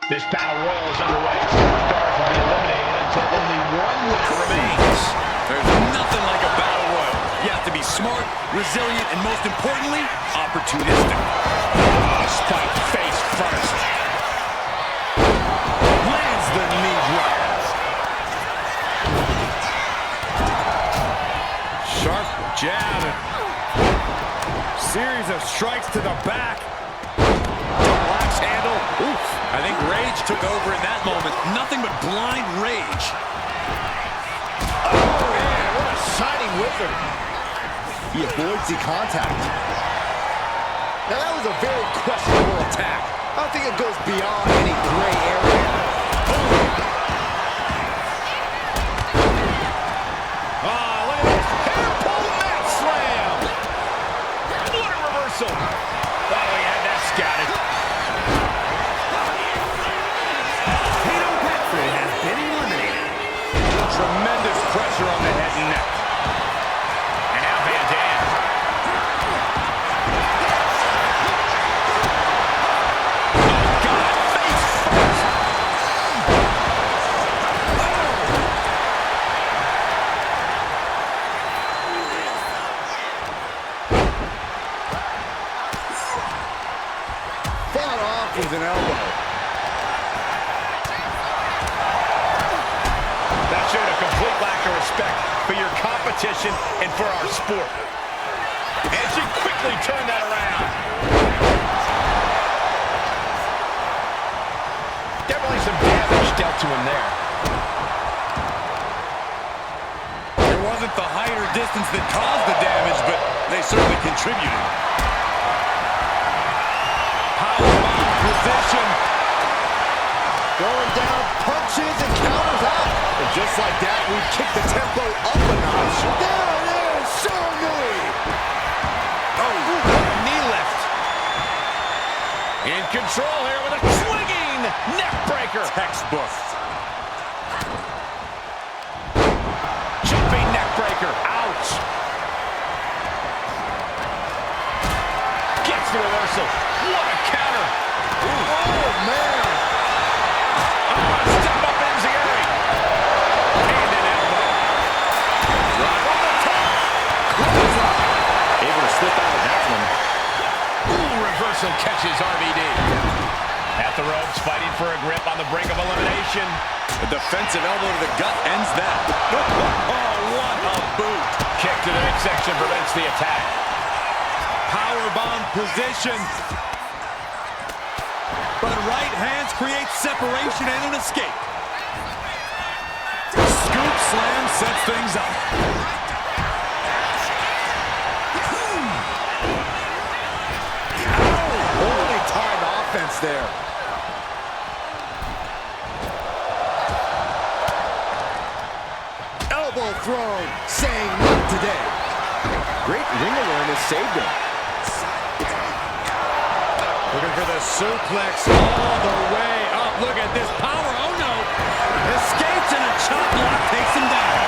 This battle royal is underway. Four stars will be eliminated until only one winner remains. There's nothing like a battle royal. You have to be smart, resilient, and most importantly, opportunistic. Spike face first. Lands the knee drop. Sharp jab. Series of strikes to the back. Axe handle. Oof. I think rage took over in that moment. Nothing but blind rage. Oh, man, what a shining wizard. He avoids the contact. Now, that was a very questionable attack. I don't think it goes beyond any gray area. Oh, look at this. Hair pull mat slam. What a reversal. Oh, he had that scouted. Tremendous pressure on the head and neck. And now Van Dam. Oh, God, face first. Fought off with an elbow. That showed a complete lack of respect for your competition and for our sport. And she quickly turned that around. Definitely some damage dealt to him there. It wasn't the height or distance that caused the damage, but they certainly contributed. Powerbomb position. Going down, punches and counters out. And just like that, we kick the tempo up a notch. There it is, Shanghai. Oh, knee lift. In control here with a swinging neck breaker. Textbook. Jumping neck breaker. Ouch. Gets the reversal. What a counter. Ooh. Oh, man. Step up Enziguri. And an elbow. Right on the top. Clothesline. Able to slip out of that one. Ooh, reversal catches RVD. At the ropes, fighting for a grip on the brink of elimination. A defensive elbow to the gut ends that. Oh, what a boot. Kick to the midsection prevents the attack. Powerbomb position. But right hands create separation and an escape. Scoop slam sets things up. Holy time offense there. Elbow thrown, saying not today. Great ring awareness saved him. Looking for the suplex all the way up. Look at this power. Oh, no. Escapes and a chop block takes him down.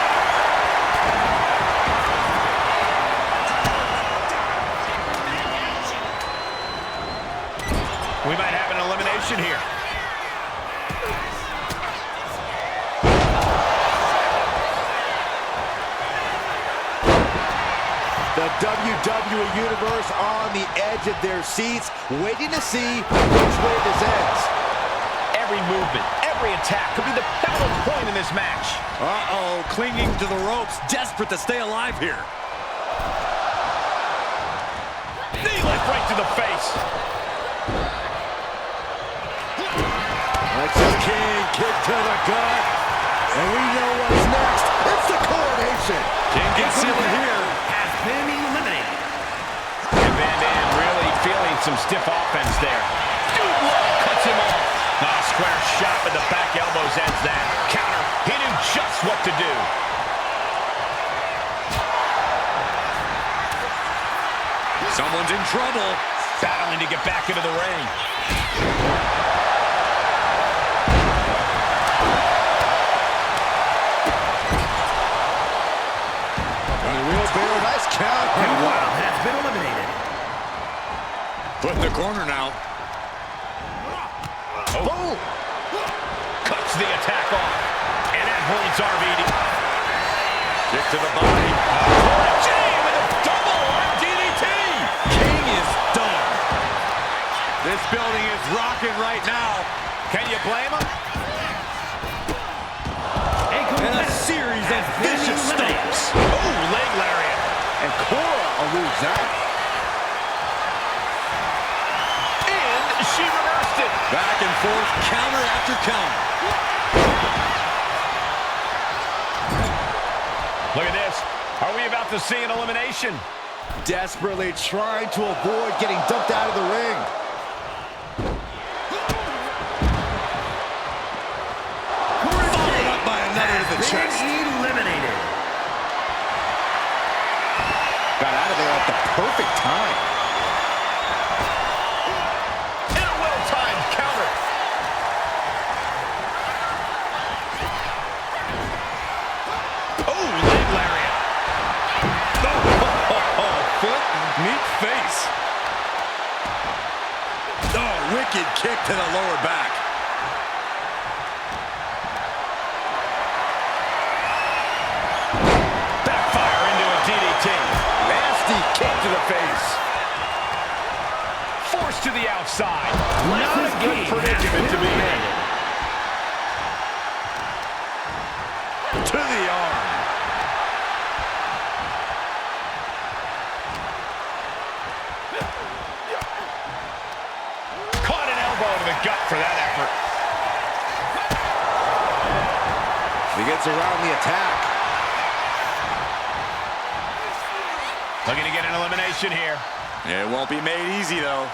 We might have an elimination here. The WWE Universe on the edge of their seats, waiting to see which way this ends. Every movement, every attack could be the pivotal point in this match. Uh-oh, clinging to the ropes, desperate to stay alive here. Knee lift right to the face. That's a king kick to the gut. And we know what's next. It's the coronation. Can't get sealed here. Has been eliminated. And Van Dam really feeling some stiff offense there. Dude, love cuts him off. A square shot with the back elbows ends that. Counter. He knew just what to do. Someone's in trouble. Battling to get back into the ring. Wheelbarrow, nice count. And Wild has been eliminated. Put in the corner now. Boom. the attack off. And that holds RVD. Kick to the body. Jay with a double DDT. King is done. This building is rocking right now. Can you blame him? And a series of vicious stomps. Oh, leg lariat. And Cora eludes that. And she reversed it. Back and forth, counter after counter. Look at this. Are we about to see an elimination? Desperately trying to avoid getting dumped out of the ring. Followed up by another to the chest. Eliminated. Got out of there at the perfect time. And a well-timed counter. Oh, leg lariat. Foot, meet face. Oh, wicked kick to the lower back. Backfire into a DDT. Nasty kick to the face. Forced to the outside. Not a good predicament to be in. To the arm. Caught an elbow to the gut for that effort. He gets around the attack. Looking to get an elimination here. It won't be made easy, though.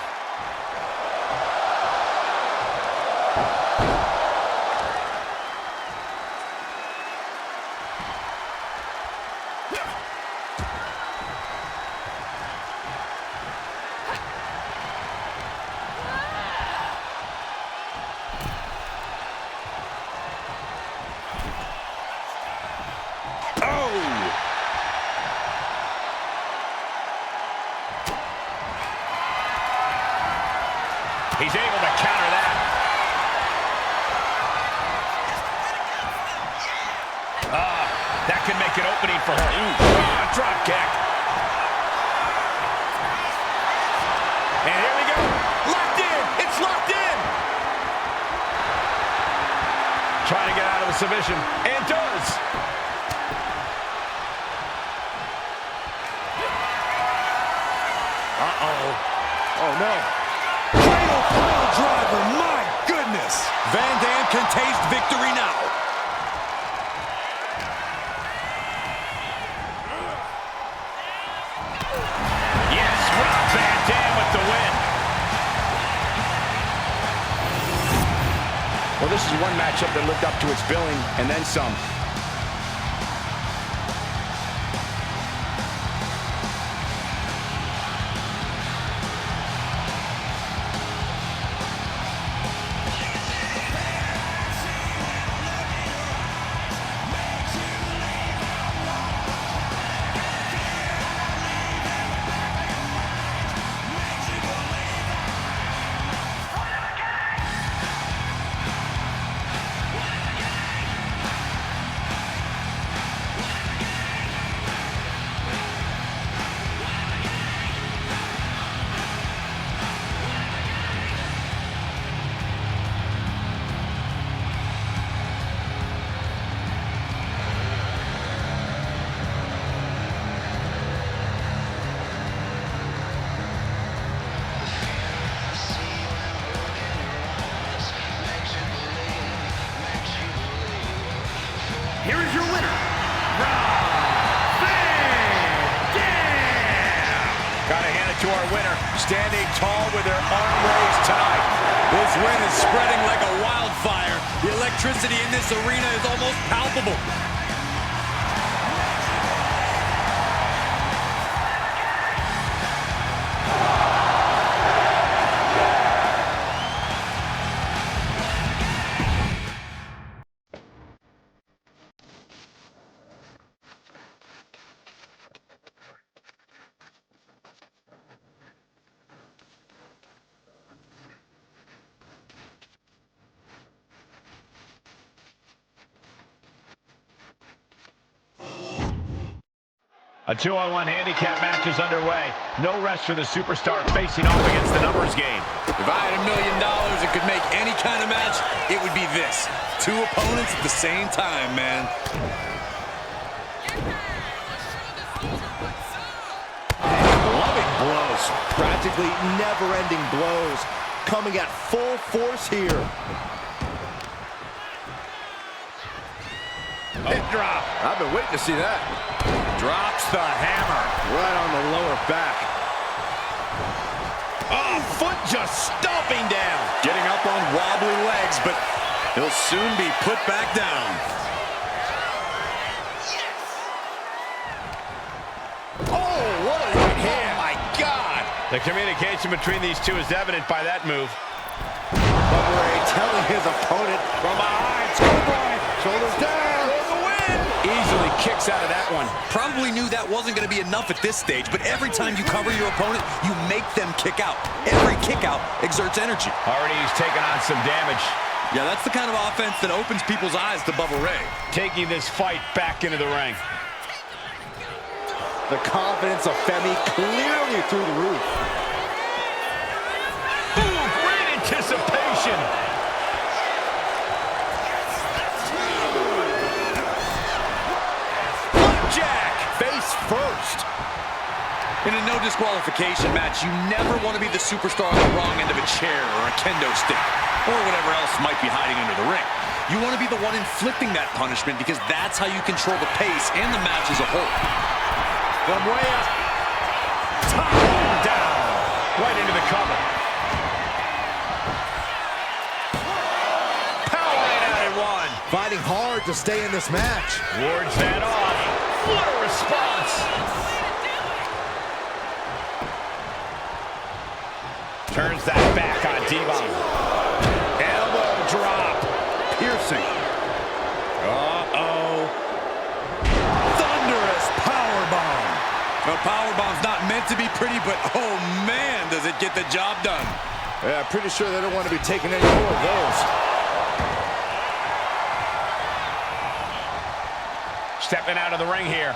He's able to counter that. That can make an opening for her. Drop kick. And here we go. Locked in. It's locked in. Trying to get out of the submission. And does. Oh, no. Pile driver, my goodness! Van Dam can taste victory now. Yes, Rob Van Dam with the win. Well, this is one matchup that lived up to its billing and then some. Here is your winner, Rob Van Dam. Gotta hand it to our winner, standing tall with their arm raised tonight. This win is spreading like a wildfire. The electricity in this arena is almost palpable. A 2-on-1 handicap match is underway. No rest for the superstar facing off against the numbers game. If I had $1 million and could make any kind of match, it would be this. 2 opponents at the same time, man. Loving blows. Practically never-ending blows. Coming at full force here. Hip drop. I've been waiting to see that. Drops the hammer. Right on the lower back. Oh, foot just stomping down. Getting up on wobbly legs, but he'll soon be put back down. Oh, what a right hand. Oh, my God. The communication between these two is evident by that move. Bubba Ray telling his opponent from behind. Schoolboy. Shoulders down. For the win. Easily kicks out of that one. Probably knew that wasn't going to be enough at this stage, but every time you cover your opponent, you make them kick out. Every kick out exerts energy. Already he's taken on some damage. Yeah, that's the kind of offense that opens people's eyes to Bubba Ray. Taking this fight back into the ring. The confidence of Femi clearly through the roof. Ooh, great anticipation. Jack, face first. In a no disqualification match, you never want to be the superstar on the wrong end of a chair or a kendo stick, or whatever else might be hiding under the ring. You want to be the one inflicting that punishment because that's how you control the pace and the match as a whole. From way up. Top down. Right into the cover. Powering out at one. Fighting hard to stay in this match. Wards that off. What a response. Turns that back on Devon. Elbow drop. Piercing. Uh-oh. Thunderous powerbomb. The powerbomb's not meant to be pretty, but oh man, does it get the job done. Yeah, pretty sure they don't want to be taking any more of those. Stepping out of the ring here.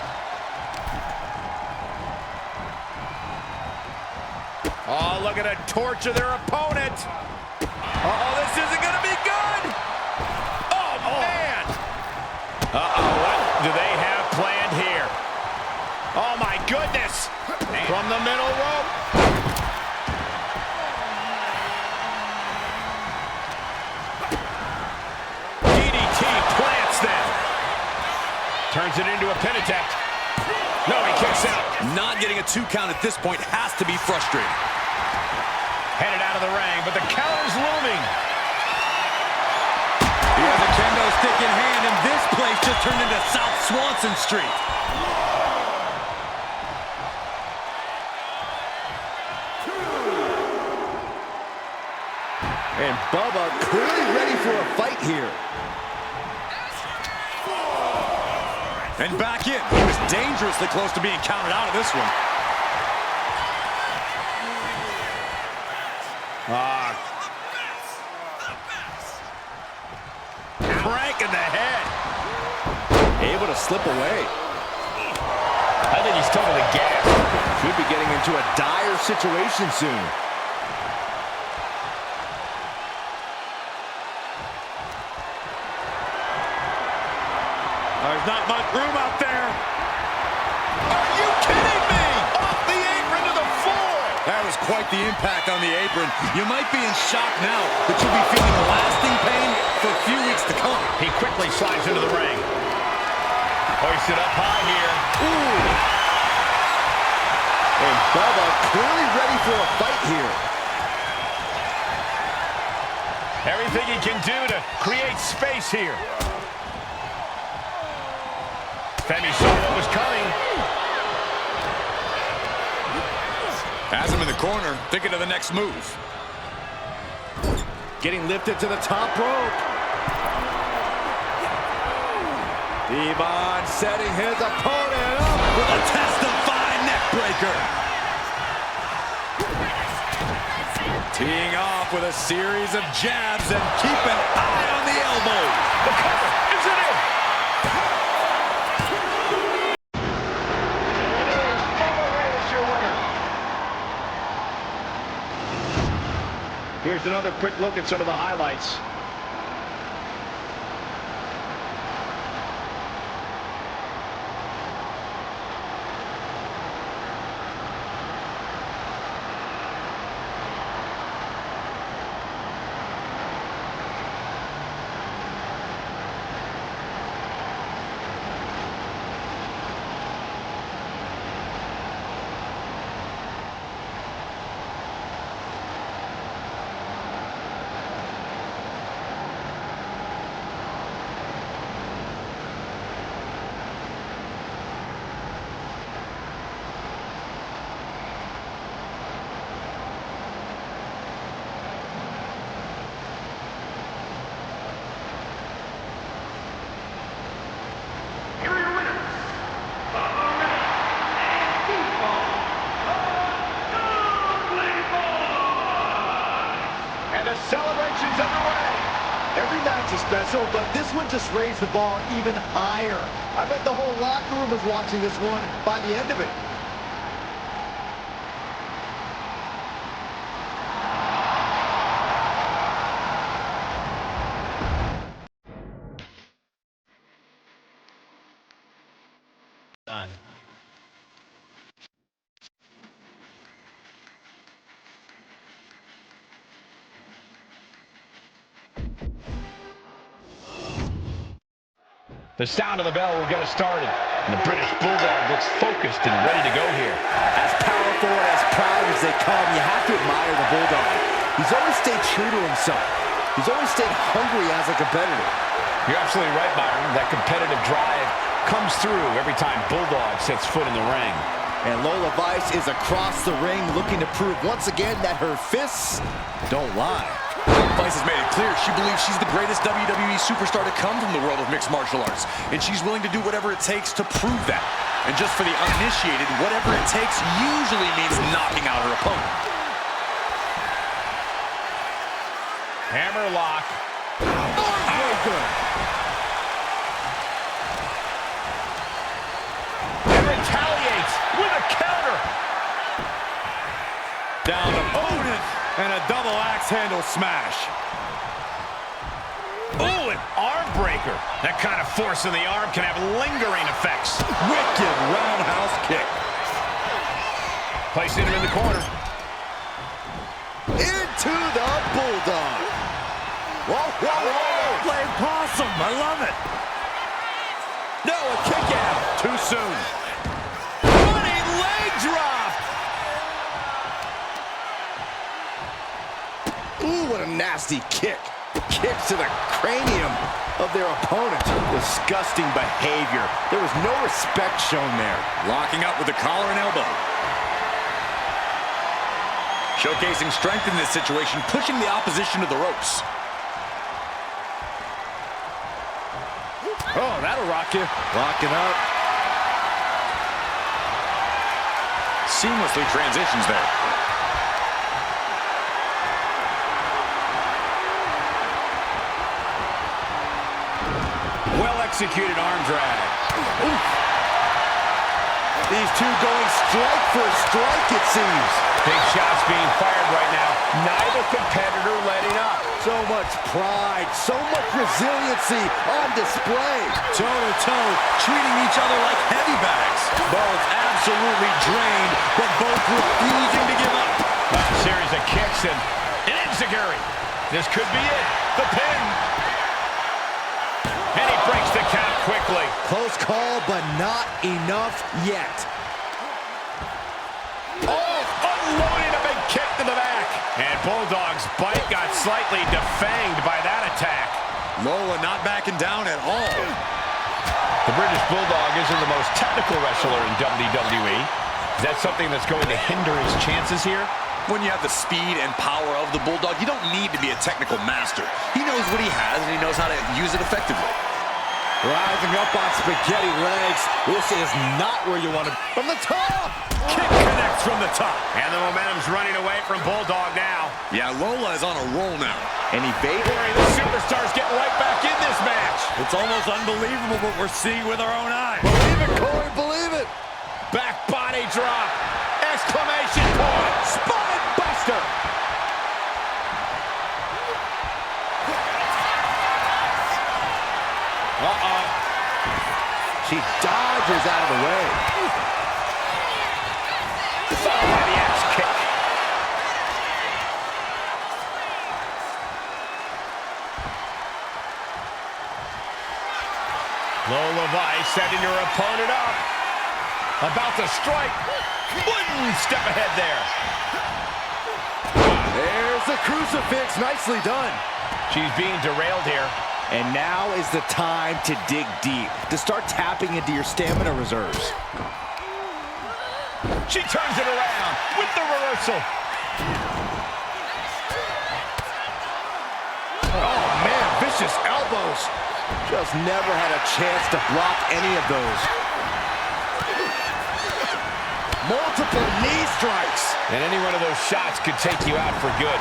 Oh, look at it torture their opponent. Uh-oh, this isn't going to be good. Oh, man. Uh-oh, what do they have planned here? Oh, my goodness. From the middle rope. DDT plants them. Turns it into a pin attempt. No, he kicks out. Not getting a 2 count at this point has to be frustrating. Headed out of the ring, but the counter's looming. He has a kendo stick in hand, and this place just turned into South Swanson Street. And Bubba clearly ready for a fight here. And back in. He was dangerously close to being counted out of this one. Crank in the head. Able to slip away. I think he's totally gassed. Could be getting into a dire situation soon. There's not much room out there. Are you kidding me? Off the apron to the floor. That was quite the impact on the apron. You might be in shock now, but you'll be feeling lasting pain for a few weeks to come. He quickly slides into the ring. Hoisted up high here. Ooh. And Bubba clearly ready for a fight here. Everything he can do to create space here. Femi saw what was coming. Has him in the corner, thinking of the next move. Getting lifted to the top rope. Devon setting his opponent up With a testifying neckbreaker. Teeing off with a series of jabs and keep an eye on the elbow. The cover, is it in? Here's another quick look at some of the highlights. Here are your winners. And the celebration's underway. Every match is special, but this one just raised the bar even higher. I bet the whole locker room was watching this one by the end of it. Done. The sound of the bell will get us started. And the British Bulldog looks focused and ready to go here. As powerful and as proud as they come, you have to admire the Bulldog. He's always stayed true to himself. He's always stayed hungry as a competitor. You're absolutely right, Byron. That competitive drive comes through every time Bulldog sets foot in the ring. And Lola Vice is across the ring looking to prove once again that her fists don't lie. Vice has made it clear she believes she's the greatest WWE superstar to come from the world of mixed martial arts, and she's willing to do whatever it takes to prove that. And just for the uninitiated, whatever it takes usually means knocking out her opponent. Hammerlock. Armbreaker. And retaliates with a counter. Down opponent, and a double axe handle smash. Oh, an arm breaker. That kind of force in the arm can have lingering effects. Wicked roundhouse kick. Placing him in the corner. Into the Bulldog. Whoa, whoa, whoa. Playing possum, I love it. No, a kick out. Too soon. Running leg drop. Ooh, what a nasty kick. Kicks to the cranium of their opponent. Disgusting behavior. There was no respect shown there. Locking up with the collar and elbow. Showcasing strength in this situation, pushing the opposition to the ropes. Oh, that'll rock you. Locking up. Seamlessly transitions there. Well-executed arm drag. Oof. These two going strike for strike, it seems. Big shots being fired right now. Neither competitor letting up. So much pride, so much resiliency on display. Toe-to-toe, treating each other like heavy bags. Both absolutely drained, but both refusing to give up. A series of kicks and an enziguri. This could be it. The pin. And he breaks the count quickly. Close call, but not enough yet. Oh, unloading a big kick to the back. And Bulldog's bite got slightly defanged by that attack. Lola not backing down at all. The British Bulldog isn't the most technical wrestler in WWE. Is that something that's going to hinder his chances here? When you have the speed and power of the Bulldog, you don't need to be a technical master. He knows what he has, and he knows how to use it effectively. Rising up on spaghetti legs. This is not where you want to be. From the top! Kick connects from the top. And the momentum's running away from Bulldog now. Yeah, Lola is on a roll now. And evading. The superstars get right back in this match. It's almost unbelievable what we're seeing with our own eyes. Believe it, Corey, believe it. Back body drop. Exclamation point. Spine buster. She dodges out of the way. Followed by the axe kick. Lola Vice setting her opponent up. About to strike. One step ahead there. There's the crucifix. Nicely done. She's being derailed here. And now is the time to dig deep, to start tapping into your stamina reserves. She turns it around with the reversal. Oh, man, vicious elbows. Just never had a chance to block any of those. Multiple knee strikes. And any one of those shots could take you out for good.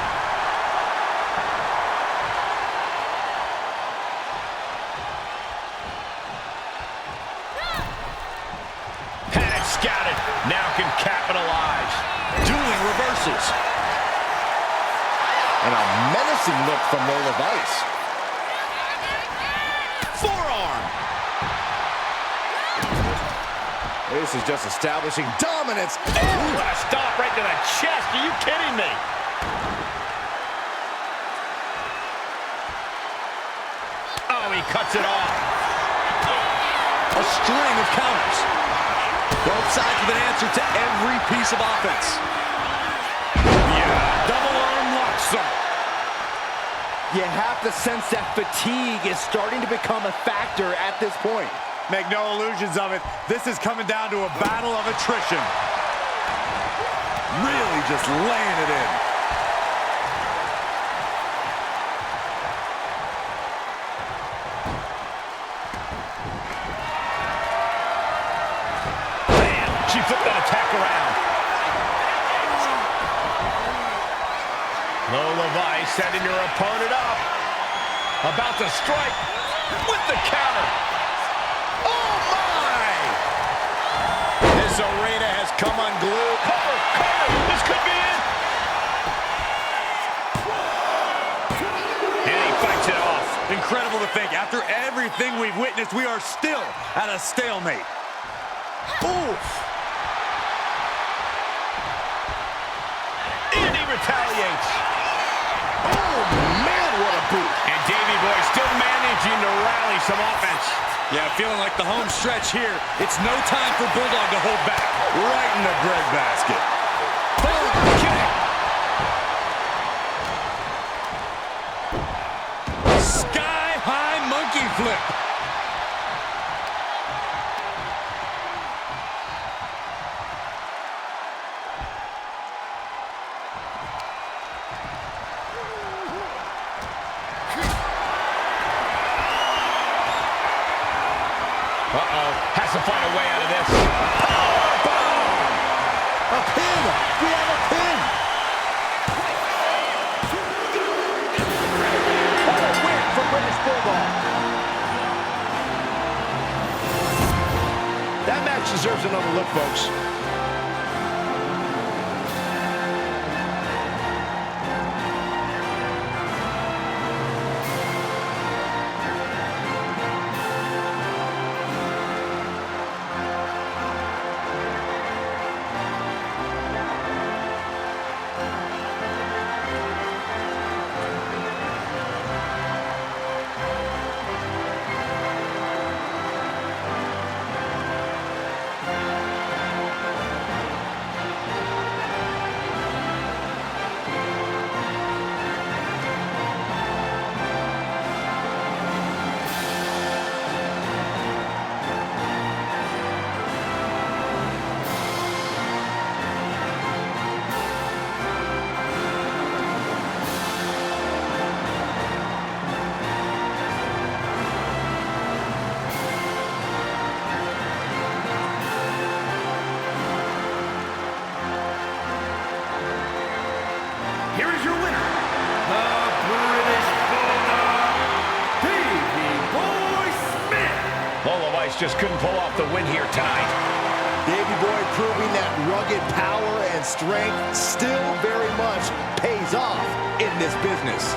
Had it scouted. Now can capitalize. Dueling reversals. And a menacing look from Lola Vice. Forearm. This is just establishing dominance. Oh, what a stomp right to the chest. Are you kidding me? Oh, he cuts it off. A string of counters. Both sides with an answer to every piece of offense. Yeah, double arm lock, sir. You have to sense that fatigue is starting to become a factor at this point. Make no illusions of it. This is coming down to a battle of attrition. Really just laying it in. Bam! She flipped that attack around. Lola Vice setting her opponent up. About to strike with the counter. Oh, my! This arena has come unglued. Cover, cover. This could be it. And he fights it off. Incredible to think, after everything we've witnessed, we are still at a stalemate. Oof. And he retaliates. Oh, man, what a boot. And Davey Boy still managing to rally some offense. Yeah, feeling like the home stretch here. It's no time for Bulldog to hold back. Right in the breadbasket. Sky-high monkey flip. Uh-oh, has to find a way out of this. A pin. We have a pin. What a win for British Bulldog. That match deserves another look, folks. Here is your winner, the British Bulldog, Davey Boy Smith. Lola Vice just couldn't pull off the win here tonight. Davey Boy proving that rugged power and strength still very much pays off in this business.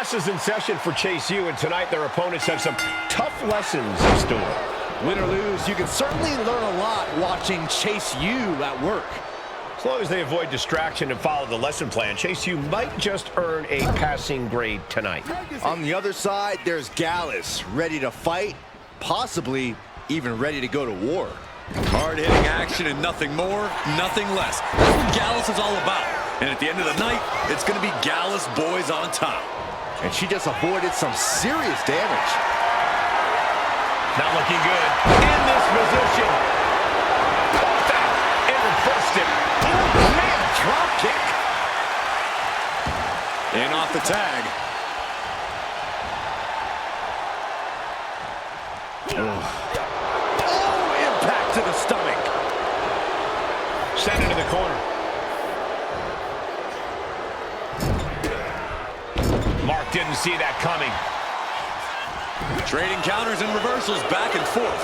Chaos is in session for Chase U, and tonight their opponents have some tough lessons in store. Win or lose, you can certainly learn a lot watching Chase U at work. As long as they avoid distraction and follow the lesson plan, Chase U might just earn a passing grade tonight. On the other side, there's Gallus, ready to fight, possibly even ready to go to war. Hard-hitting action and nothing more, nothing less. That's what Gallus is all about. And at the end of the night, it's going to be Gallus boys on top. And she just avoided some serious damage. Not looking good. In this position. Off that. And reversed it. Oh, man, drop kick. And off the tag. Oh, impact to the stomach. Sent into the corner. Mark didn't see that coming. Trading counters and reversals back and forth.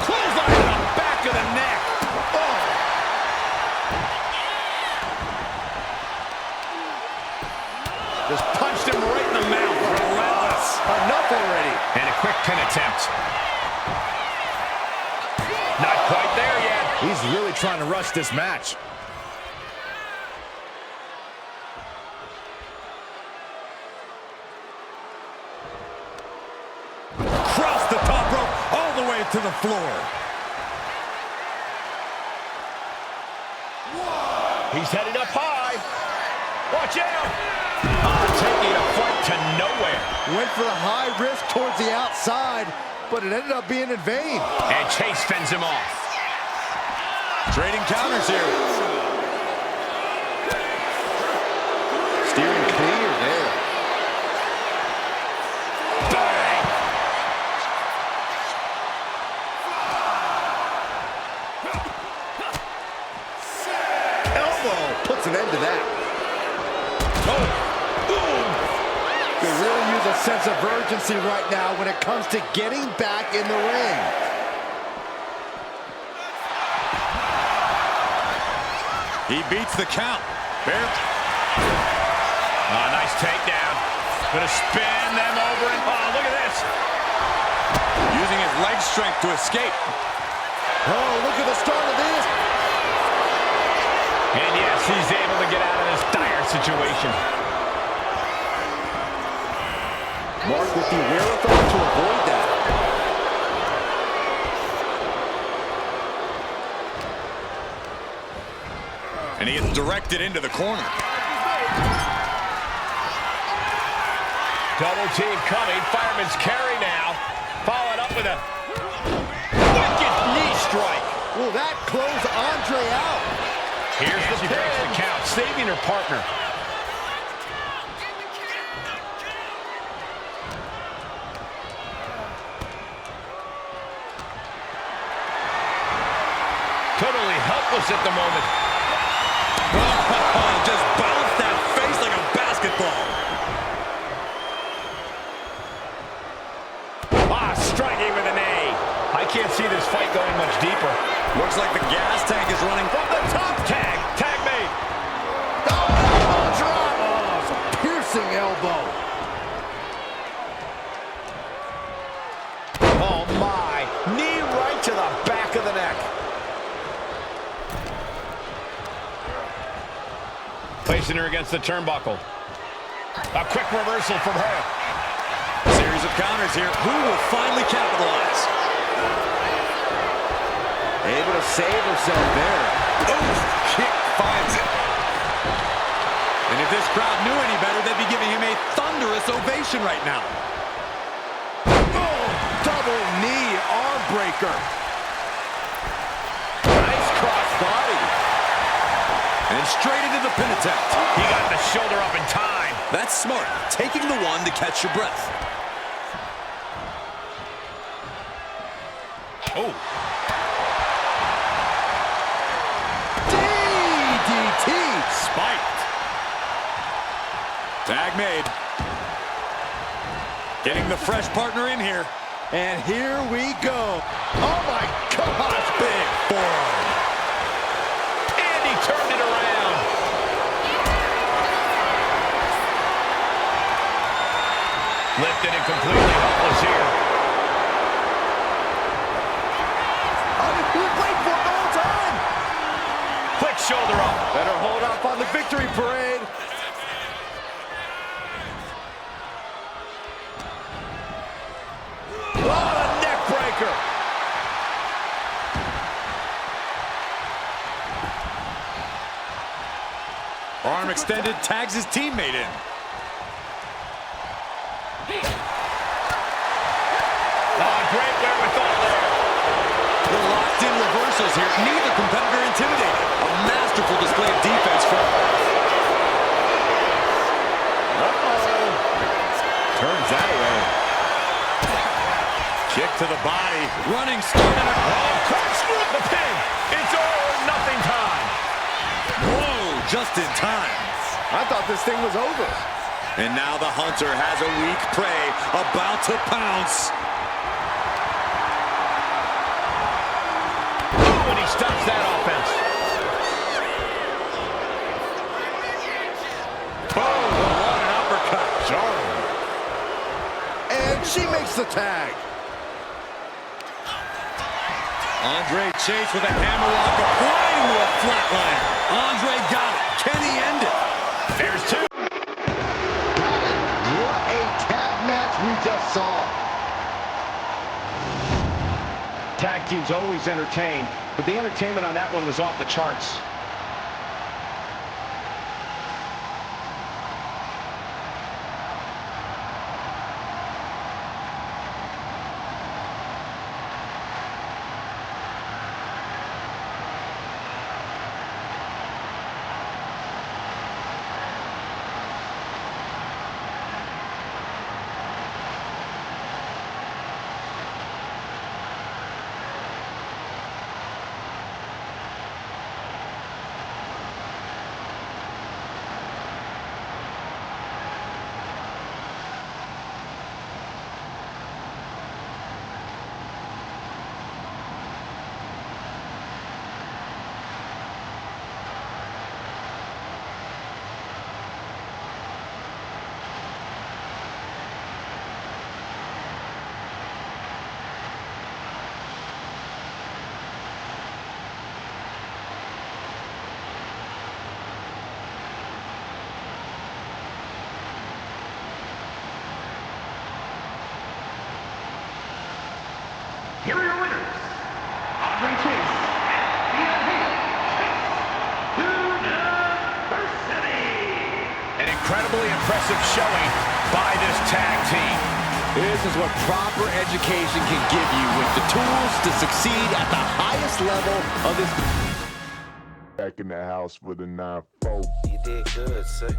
Clothesline to the back of the neck. Oh. Just punched him right in the mouth. Relentless. Enough already. And a quick pin attempt. Not quite there yet. He's really trying to rush this match. Cross the top rope all the way to the floor. He's headed up high. Watch out. Taking a flight to nowhere. Went for the high risk towards the outside, but it ended up being in vain. And Chase fends him off. Trading counters here. Steering clear there. Bang! Elbow puts an end to that. Oh. They really use a sense of urgency right now when it comes to getting back in the ring. He beats the count. Nice takedown. Gonna spin them over and look at this. Using his leg strength to escape. Oh, look at the start of this. And yes, he's able to get out of this dire situation. Mark with the wherewithal to avoid that. And he gets directed into the corner. Double team coming. Fireman's carry now. Followed up with a wicked knee strike. Will that close Andre out? Here's the pin. She breaks the count, saving her partner. Totally helpless at the moment. Just bounced that face like a basketball. Striking with an A. I can't see this fight going much deeper. Looks like the gas tank is running From the top tag. Tag made. Oh, drop. Oh, it's a piercing elbow. Oh, my. Knee right to the back of the neck. Placing her against the turnbuckle. A quick reversal from her. Series of counters here. Who will finally capitalize? Able to save herself there. Oof, kick finds it. And if this crowd knew any better, they'd be giving him a thunderous ovation right now. Oh, double knee arm breaker. Nice cross body. And straight into the pin attempt. He got the shoulder up in time. That's smart. Taking the one to catch your breath. Oh. DDT. Spiked. Tag made. Getting the fresh partner in here. And here we go. Oh, my gosh. Big forearm. And he turned it around. Lifted and completely helpless here. We've been waiting for it the whole time. Quick shoulder up. Better hold off on the victory parade. Oh, a neck breaker. Arm extended, tags his teammate in. Oh, great wherewithal there. The locked-in reversals here. Neither competitor intimidated. A masterful display of defense from... Turns that away. Kick to the body. Running start and a... Oh, crushed with the pin. It's all or nothing time. Whoa, just in time. I thought this thing was over. And now the hunter has a weak prey about to pounce. Oh, and he stops that offense. Boom, what an uppercut. Jarring. And she makes the tag. Andre Chase with a hammerlock applied to a flatliner. Andre got it. Can he end it? There's two. What a tag match we just saw. Tag team's always entertained, but the entertainment on that one was off the charts. Here are your winners, Andre Chase and University. An incredibly impressive showing by this tag team. This is what proper education can give you with the tools to succeed at the highest level of this. Back in the house with a 9-4. You did good, sir.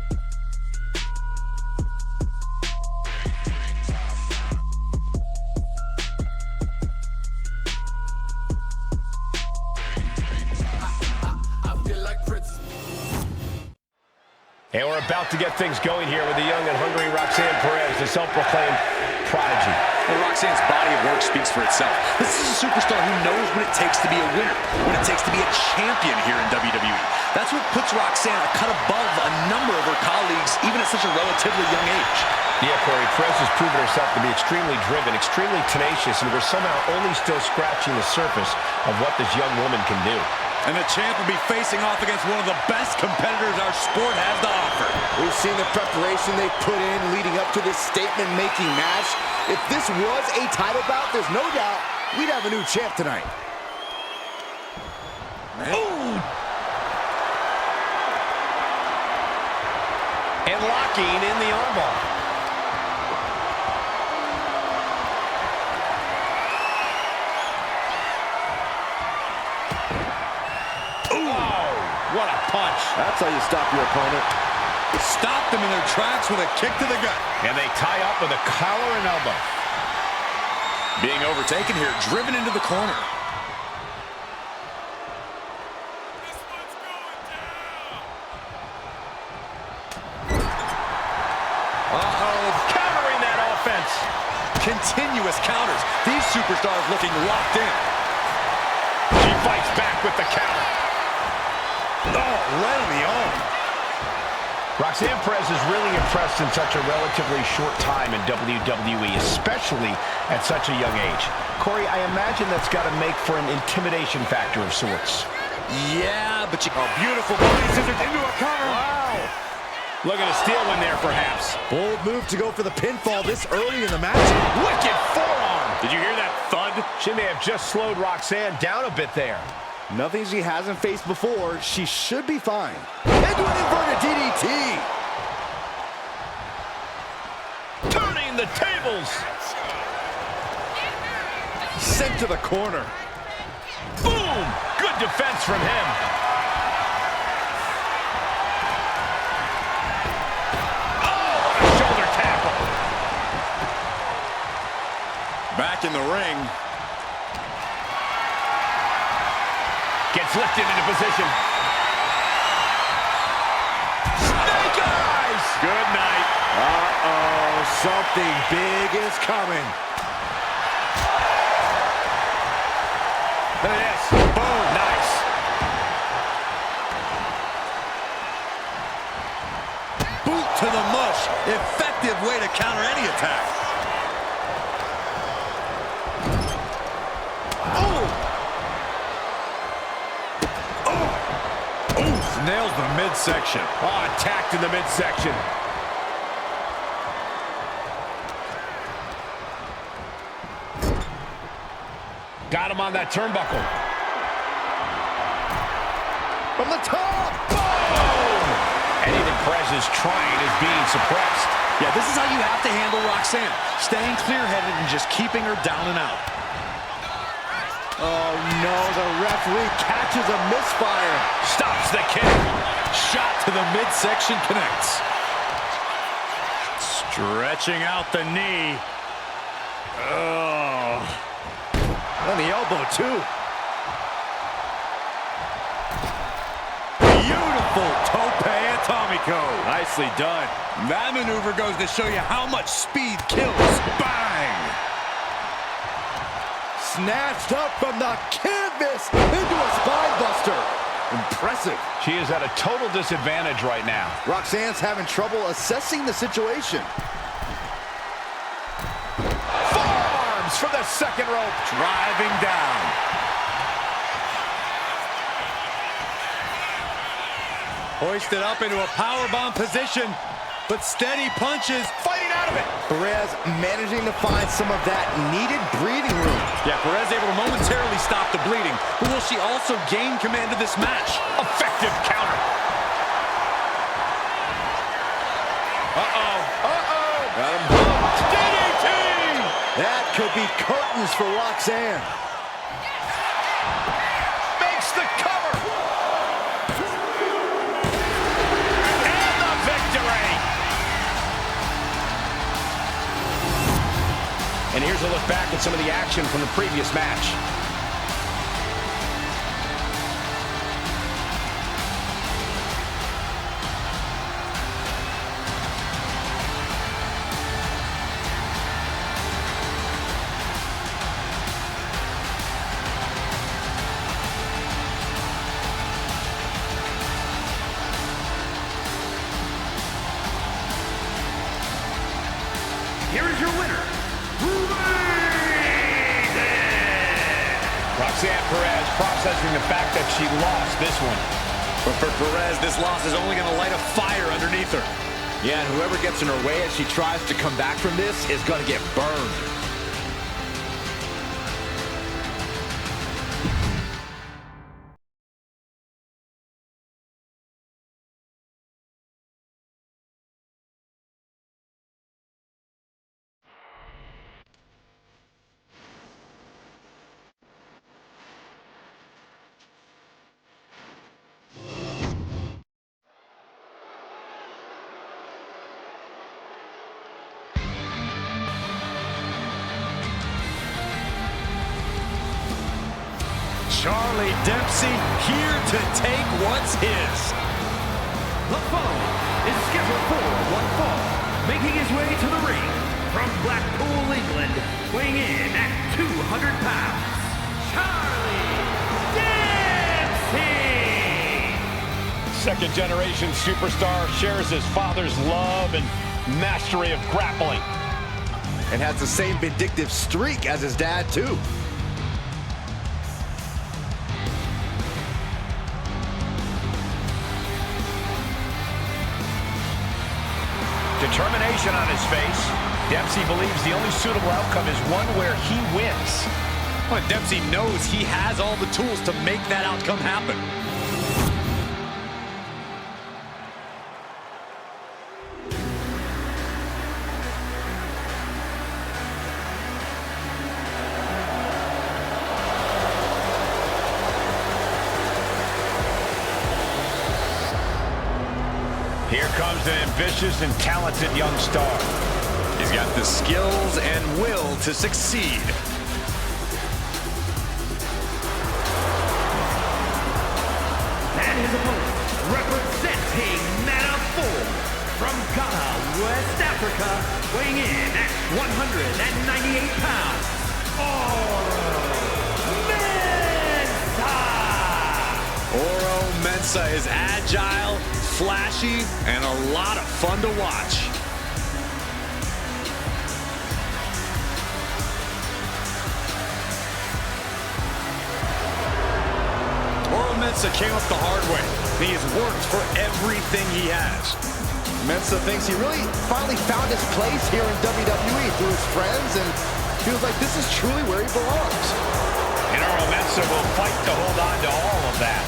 And we're about to get things going here with the young and hungry Roxanne Perez, the self-proclaimed prodigy. Well, Roxanne's body of work speaks for itself. This is a superstar who knows what it takes to be a winner, what it takes to be a champion here in WWE. That's what puts Roxanne a cut above a number of her colleagues, even at such a relatively young age. Yeah, Corey, Perez has proven herself to be extremely driven, extremely tenacious, and we're somehow only still scratching the surface of what this young woman can do. And the champ will be facing off against one of the best competitors our sport has to offer. We've seen the preparation they put in leading up to this statement-making match. If this was a title bout, there's no doubt we'd have a new champ tonight. Ooh! And locking in the armbar. What a punch. That's how you stop your opponent. Stopped them in their tracks with a kick to the gut. And they tie up with a collar and elbow. Being overtaken here, driven into the corner. Uh-oh, countering that offense. Continuous counters. These superstars looking locked in. She fights back with the counter. Oh, right on the arm. Roxanne Perez is really impressed in such a relatively short time in WWE, especially at such a young age. Corey, I imagine that's got to make for an intimidation factor of sorts. Yeah, but a beautiful body scissors into a cover. Wow. Looking to steal one there, perhaps. Bold move to go for the pinfall this early in the match. Wicked forearm. Did you hear that thud? She may have just slowed Roxanne down a bit there. Nothing she hasn't faced before. She should be fine. Into an inverted DDT. Turning the tables. Sent to the corner. Boom! Good defense from him. Oh, what a shoulder tackle. Back in the ring. Gets lifted into position. Snake eyes! Good night. Uh-oh, something big is coming. Look at this. Boom. Nice. Boot to the mush. Effective way to counter any attack. Nails the midsection. Oh, attacked in the midsection. Got him on that turnbuckle. From the top. Boom! Anything Perez is trying is being suppressed. Yeah, this is how you have to handle Roxanne. Staying clear-headed and just keeping her down and out. Oh, no, the referee catches a misfire. Stops the kick. Shot to the midsection connects. Stretching out the knee. Oh. On the elbow, too. Beautiful tope atomico. Nicely done. That maneuver goes to show you how much speed kills. Bang! Snatched up from the canvas into a spine buster. Impressive. She is at a total disadvantage right now. Roxanne's having trouble assessing the situation. Forearms from the second rope. Driving down. Hoisted up into a powerbomb position, but steady punches. Fighting out of it. Perez managing to find some of that needed breathing room. Yeah, Perez able to momentarily stop the bleeding, but will she also gain command of this match? Effective counter. Got him hooked. DDT! That could be curtains for Roxanne. Makes the cover. And the victory. And here's a look back at some of the action from the previous match. Here is your winner, Roxanne Perez processing the fact that she lost this one. But for Perez, this loss is only going to light a fire underneath her. Yeah, and whoever gets in her way as she tries to come back from this is going to get burned. Charlie Dempsey here to take what's his. The following is scheduled for one fall, making his way to the ring from Blackpool, England, weighing in at 200 pounds, Charlie Dempsey! second-generation superstar shares his father's love and mastery of grappling. And has the same vindictive streak as his dad, too. Determination on his face. Dempsey believes the only suitable outcome is one where he wins. But Dempsey knows he has all the tools to make that outcome happen. Here comes an ambitious and talented young star. He's got the skills and will to succeed. And his opponent, representing Man-of-4 from Ghana, West Africa, weighing in at 198 pounds, Oro Mensah is agile, flashy, and a lot of fun to watch. Oro Mensah came up the hard way. He has worked for everything he has. Mensah thinks he really finally found his place here in WWE through his friends and feels like this is truly where he belongs. And Oro Mensah will fight to hold on to all of that.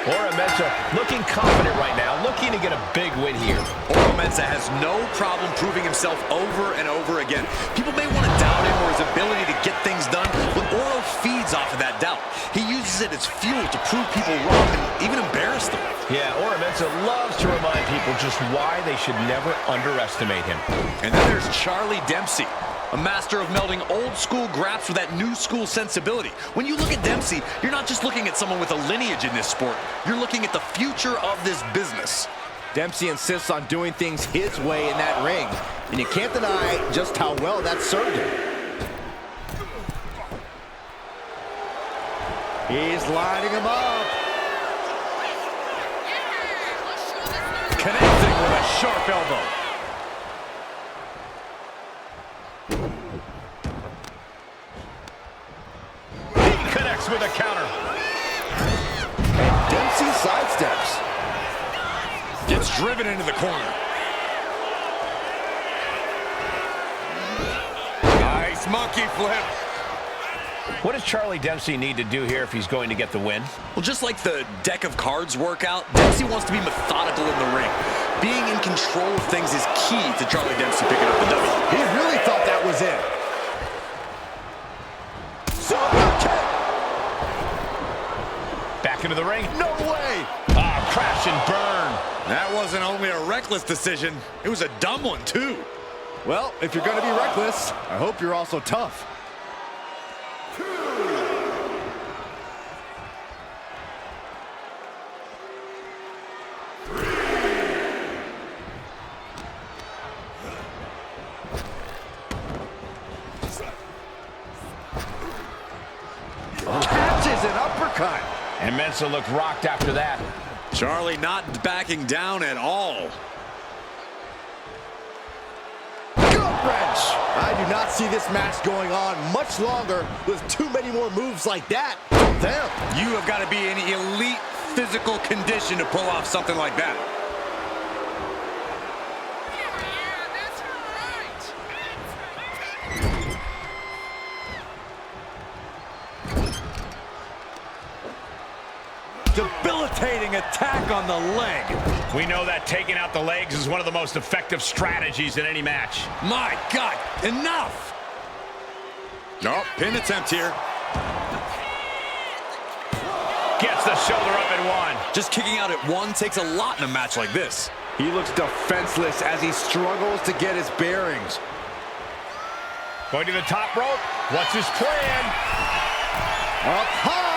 Oro Mensah looking confident right now, looking to get a big win here. Oro Mensah has no problem proving himself over and over again. People may want to doubt him or his ability to get things done, but Oro feeds off of that doubt. He uses it as fuel to prove people wrong and even embarrass them. Yeah, Oro Mensah loves to remind people just why they should never underestimate him. And then there's Charlie Dempsey, a master of melding old school graps with that new school sensibility. When you look at Dempsey, you're not just looking at someone with a lineage in this sport. You're looking at the future of this business. Dempsey insists on doing things his way in that ring, and you can't deny just how well that served him. He's lining him up. Connecting with a sharp elbow. Connects with a counter. And Dempsey sidesteps. Gets driven into the corner. Nice monkey flip. What does Charlie Dempsey need to do here if he's going to get the win? Well, just like the deck of cards workout, Dempsey wants to be methodical in the ring. Being in control of things is key to Charlie Dempsey picking up the W. He really thought that was it. Back into the ring. No way! Ah, crash and burn. That wasn't only a reckless decision, it was a dumb one, too. Well, if you're going to be reckless, I hope you're also tough. Catches an uppercut. And Mensah looked rocked after that. Charlie not backing down at all. Gut wrench. I do not see this match going on much longer with too many more moves like that from them. You have got to be in elite physical condition to pull off something like that. Debilitating attack on the leg. We know that taking out the legs is one of the most effective strategies in any match. My God, enough! Nope, pin attempt here. Gets the shoulder up at one. Just kicking out at one takes a lot in a match like this. He looks defenseless as he struggles to get his bearings. Going to the top rope. What's his plan? Up high.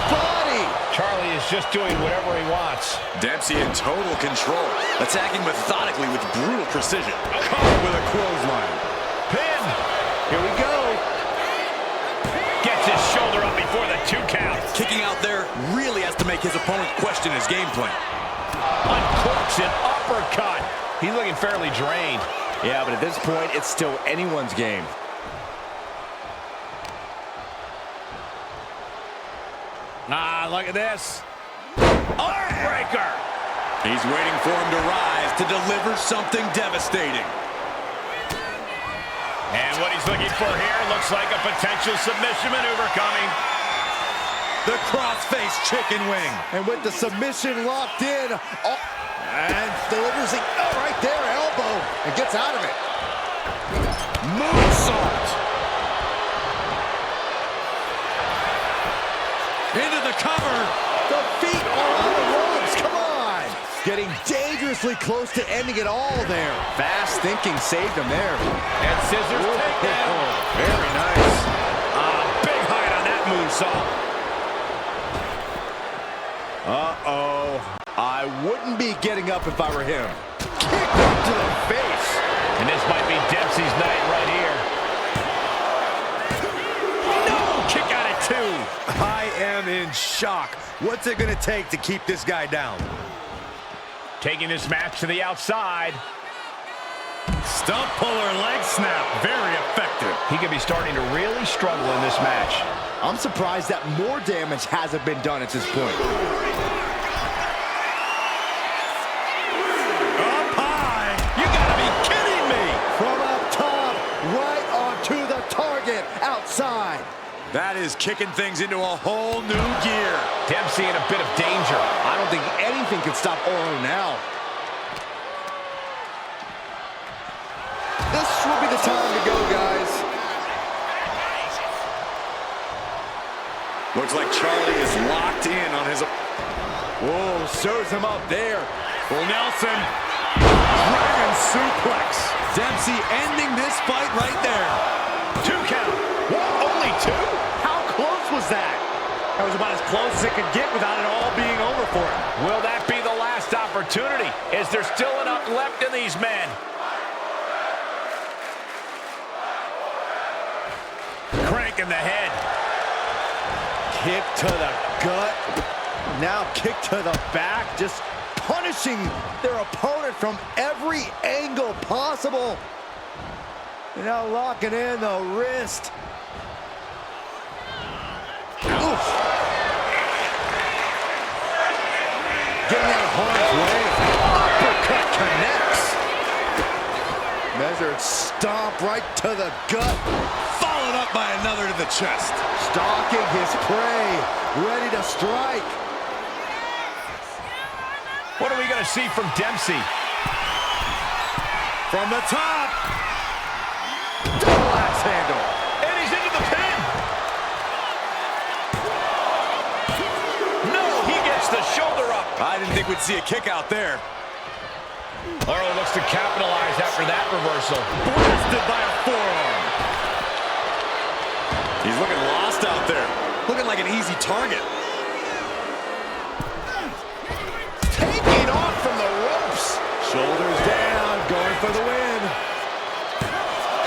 Body. Charlie is just doing whatever he wants. Dempsey in total control, attacking methodically with brutal precision. Caught with a clothesline. Pin. Here we go. Gets his shoulder up before the 2 count. Kicking out there really has to make his opponent question his game plan. Uncorks an uppercut. He's looking fairly drained. Yeah, but at this point, it's still anyone's game. Ah, look at this. Armbreaker. He's waiting for him to rise to deliver something devastating. And what he's looking for here looks like a potential submission maneuver coming. The crossface chicken wing. And with the submission locked in, and delivers it right there, elbow, and gets out of it. Moonsault. Into the cover. The feet are on the ropes, come on. Getting dangerously close to ending it all there. Fast thinking saved him there. And scissors takedown. Very nice. Big height on that moonsault. Uh-oh. I wouldn't be getting up if I were him. Kick up to the face. And this might be Dempsey's night right here. No! Kick out at 2. I am in shock. What's it going to take to keep this guy down? Taking this match to the outside. Stump puller leg snap. Very effective. He could be starting to really struggle in this match. I'm surprised that more damage hasn't been done at this point. Up high. You got to be kidding me. From up top, right onto the target, outside. That is kicking things into a whole new gear. Dempsey in a bit of danger. I don't think anything can stop Oro now. This will be the time to go, guys. Looks like Charlie is locked in on his... Whoa, shows him up there. Well, Nelson, dragon suplex. Dempsey ending this fight right there. 2 count. What? Only 2? How close was that? That was about as close as it could get without it all being over for him. Will that be the last opportunity? Is there still enough left in these men? Crank in the head. Kick to the gut. Now kick to the back. Just punishing their opponent from every angle possible. And now locking in the wrist. Oof. Getting out of harm's way. Uppercut connects. Measured stomp right to the gut. Followed up by another to the chest. Stalking his prey. Ready to strike. What are we going to see from Dempsey? From the top. Double axe handle. And he's into the pin. No, he gets the shoulder up. I didn't think we'd see a kick out there. Oro looks to capitalize after that reversal. Blasted by a forearm. He's looking lost out there. Looking like an easy target. Taking off from the ropes. Shoulders down, going for the win.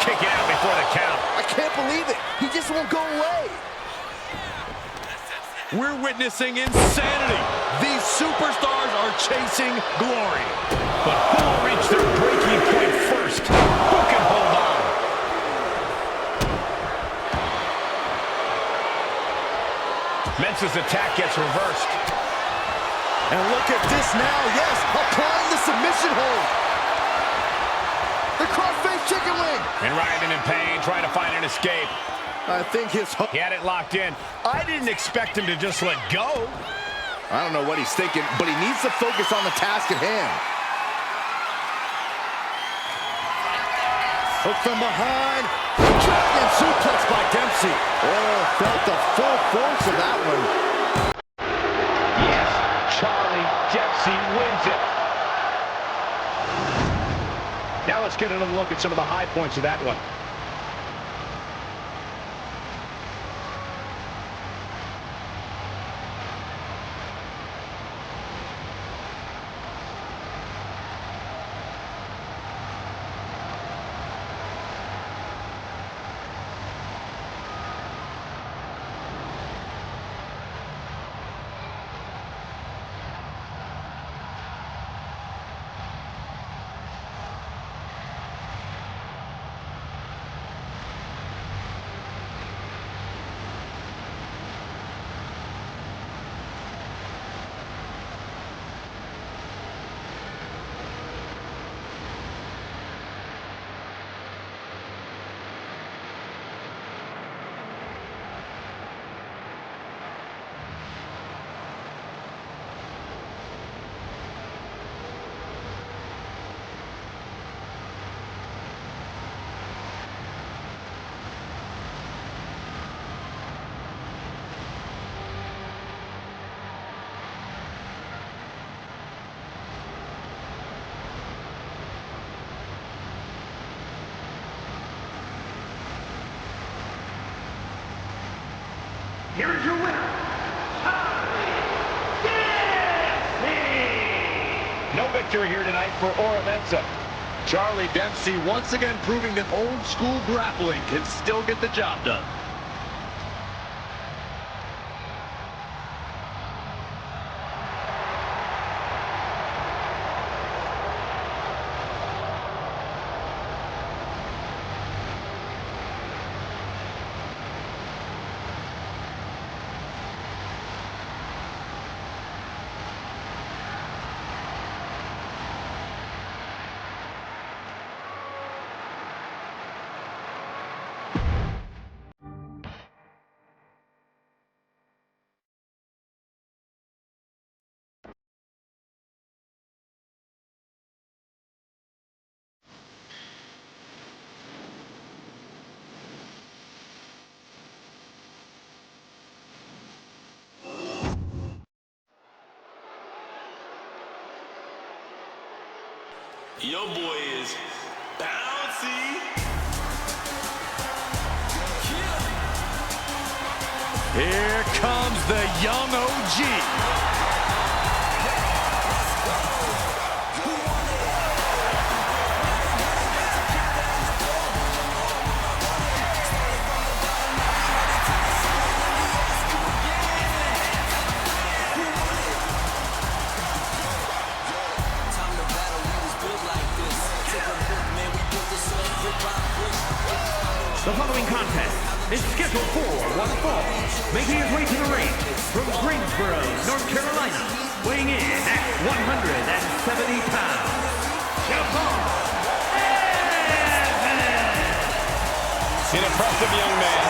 Kick out before the count. I can't believe it. He just won't go away. We're witnessing insanity. These superstars are chasing glory. But who will reach their breaking point first? Who can hold on? Mensa's attack gets reversed. And look at this now. Yes, applying the submission hold. The crossface chicken wing. And Ryan in pain, trying to find an escape. I think his hook. He had it locked in. I didn't expect him to just let go. I don't know what he's thinking, but he needs to focus on the task at hand. Hook from behind. Dragon suplex by Dempsey. Oh, felt the full force of that one. Yes, Charlie Dempsey wins it. Now let's get another look at some of the high points of that one. here is your winner, No victory here tonight for Mensa. Charlie Dempsey once again proving that old school grappling can still get the job done. Your boy is bouncy. Here comes the young OG. The following contest is scheduled for one fall, making his way to the ring from Greensboro, North Carolina, weighing in at 170 pounds, Javon Evans. An impressive young man,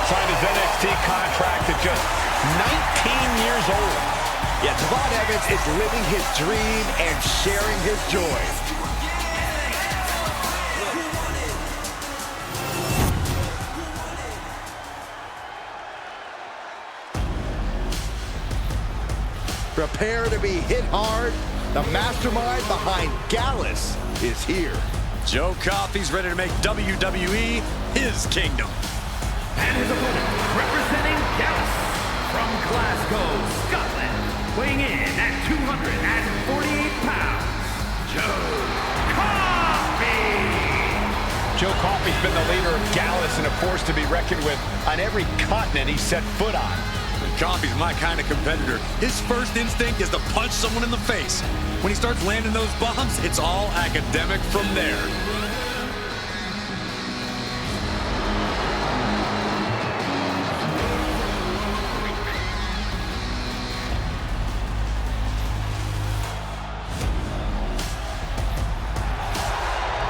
signed his NXT contract at just 19 years old. Yeah, Javon Evans is living his dream and sharing his joy. Prepare to be hit hard. The mastermind behind Gallus is here. Joe Coffey's ready to make WWE his kingdom. And his opponent, representing Gallus from Glasgow, Scotland, weighing in at 248 pounds, Joe Coffey. Joe Coffey's been the leader of Gallus and a force to be reckoned with on every continent he's set foot on. Coffey's my kind of competitor. His first instinct is to punch someone in the face. When he starts landing those bombs, it's all academic from there.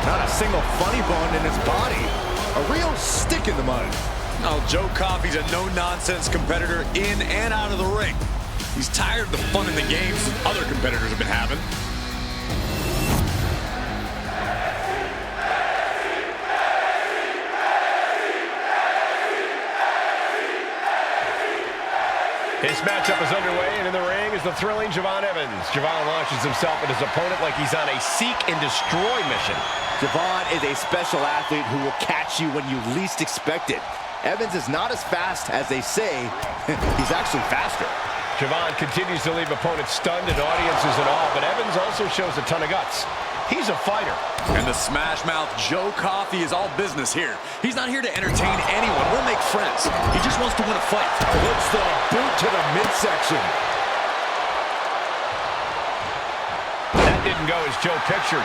Not a single funny bone in his body. A real stick in the mud. Oh, Joe Coffey's a no-nonsense competitor in and out of the ring. He's tired of the fun in the games other competitors have been having. His matchup is underway, and in the ring is the thrilling Javon Evans. Javon launches himself at his opponent like he's on a seek and destroy mission. Javon is a special athlete who will catch you when you least expect it. Evans is not as fast as they say. He's actually faster. Javon continues to leave opponents stunned and audiences in awe, but Evans also shows a ton of guts. He's a fighter. And the smash mouth Joe Coffey is all business here. He's not here to entertain anyone or make friends. He just wants to win a fight. Puts the boot to the midsection. That didn't go as Joe pictured.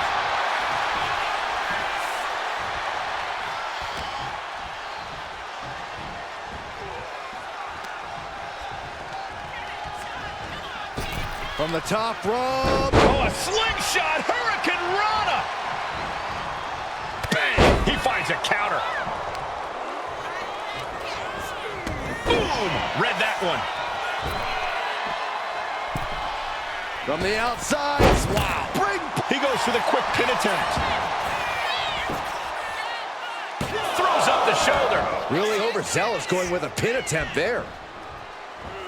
From the top rope. Oh, a slingshot Hurricane Rana. Bang! He finds a counter. Boom! Read that one. From the outside. Wow. He goes for the quick pin attempt. Throws up the shoulder. Really overzealous going with a pin attempt there.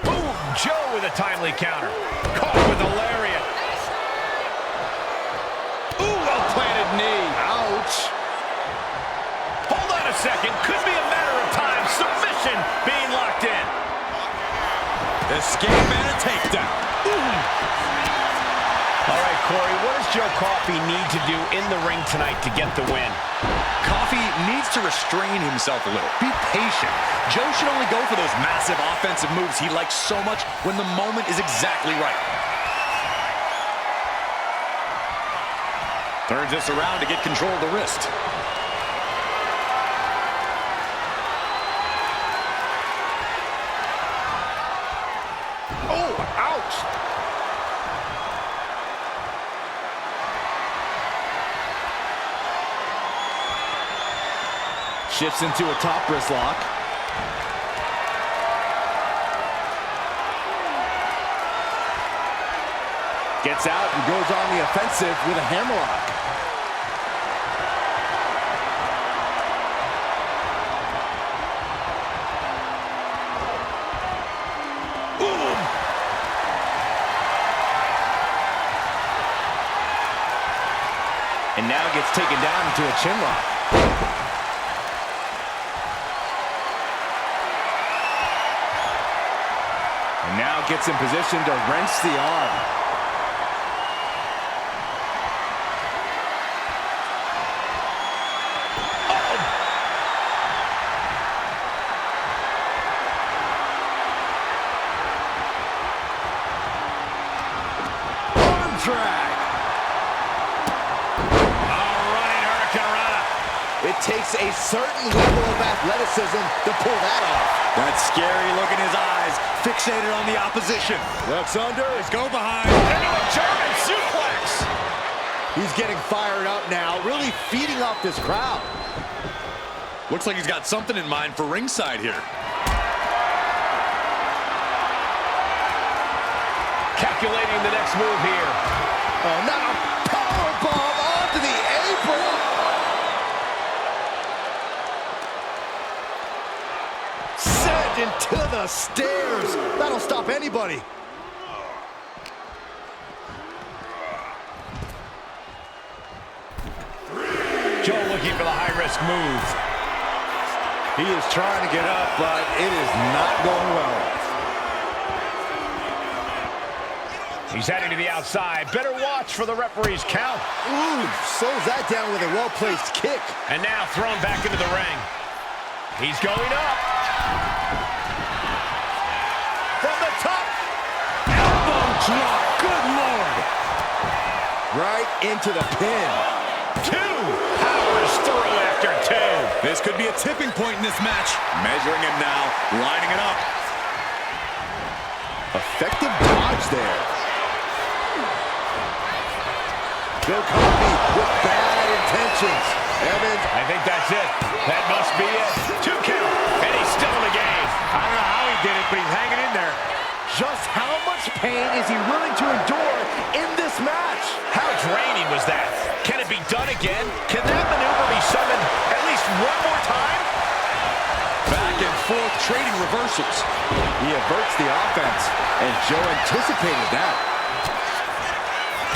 Boom! Joe with a timely counter. Caught with a lariat. Ooh, well-planted knee. Ouch. Hold on a second. Could be a matter of time. Submission being locked in. Escape and a takedown. All right, Corey, what does Joe Coffey need to do in the ring tonight to get the win? Coffey needs to restrain himself a little. Be patient. Joe should only go for those massive offensive moves he likes so much when the moment is exactly right. Turns this around to get control of the wrist. Oh, ouch! Shifts into a top wrist lock. Gets out and goes on the offensive with a hammerlock. And now gets taken down into a chin lock. And now gets in position to wrench the arm. Arm drag. It takes a certain level of athleticism to pull that off. That scary look in his eyes, fixated on the opposition. Looks under. Let's go behind. Into a German suplex. He's getting fired up now, really feeding off this crowd. Looks like he's got something in mind for ringside here. Calculating the next move here. Oh, now a powerbomb onto the apron. Sent into the stairs. That'll stop anybody. Joe looking for the high-risk move. He is trying to get up, but it is not going well. He's heading to the outside. Better watch for the referee's count. Ooh, slows that down with a well-placed kick. And now thrown back into the ring. He's going up. From the top. Elbow drop. Good Lord. Right into the pin. Two. Powers through after two. This could be a tipping point in this match. Measuring him now, lining it up. Effective dodge there. Joe Coffey with bad intentions. Evans. I think that's it. That must be it. 2 count. And he's still in the game. I don't know how he did it, but he's hanging in there. Just how much pain is he willing to endure in this match? How draining was that? Can it be done again? Can that maneuver be summoned at least one more time? Back and forth, trading reversals. He averts the offense, and Joe anticipated that.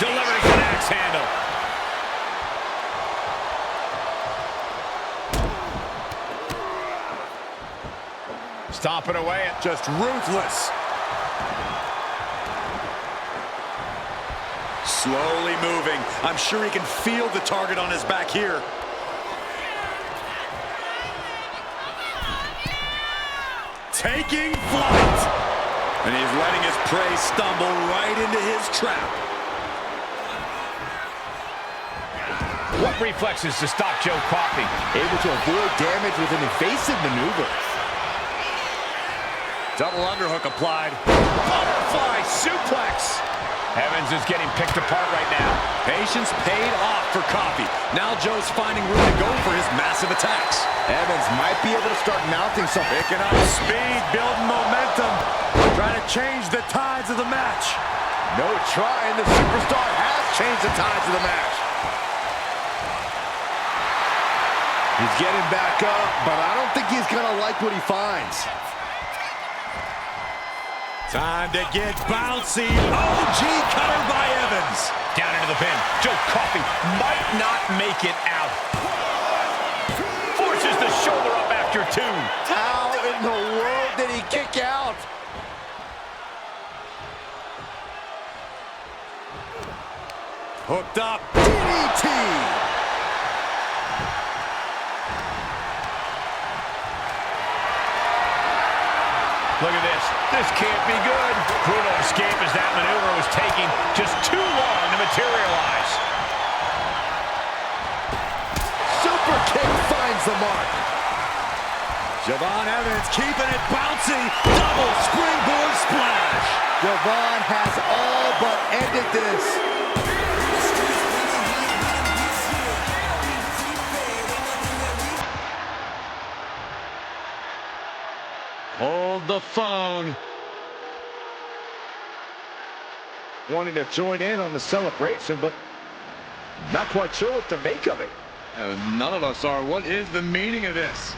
Delivers an axe handle. Stomping away. Just ruthless. Slowly moving. I'm sure he can feel the target on his back here. Taking flight. And he's letting his prey stumble right into his trap. What reflexes to stop Joe Coffey? Able to avoid damage with an evasive maneuver. Double underhook applied. Butterfly suplex. Evans is getting picked apart right now. Patience paid off for Coffey. Now Joe's finding room to go for his massive attacks. Evans might be able to start mounting some. Picking up speed, building momentum. Trying to change the tides of the match. No trying. The superstar has changed the tides of the match. He's getting back up, but I don't think he's going to like what he finds. Time to get bouncy. OG cutter by Evans. Down into the pin. Joe Coffey might not make it out. Forces the shoulder up after two. How in the world did he kick out? Hooked up. DDT. Look at this. This can't be good. Brutal escape as that maneuver was taking just too long to materialize. Super kick finds the mark. Javon Evans keeping it bouncy. Double springboard splash. Javon has all but ended this. Hold the phone. Wanting to join in on the celebration, but not quite sure what to make of it. None of us are. What is the meaning of this?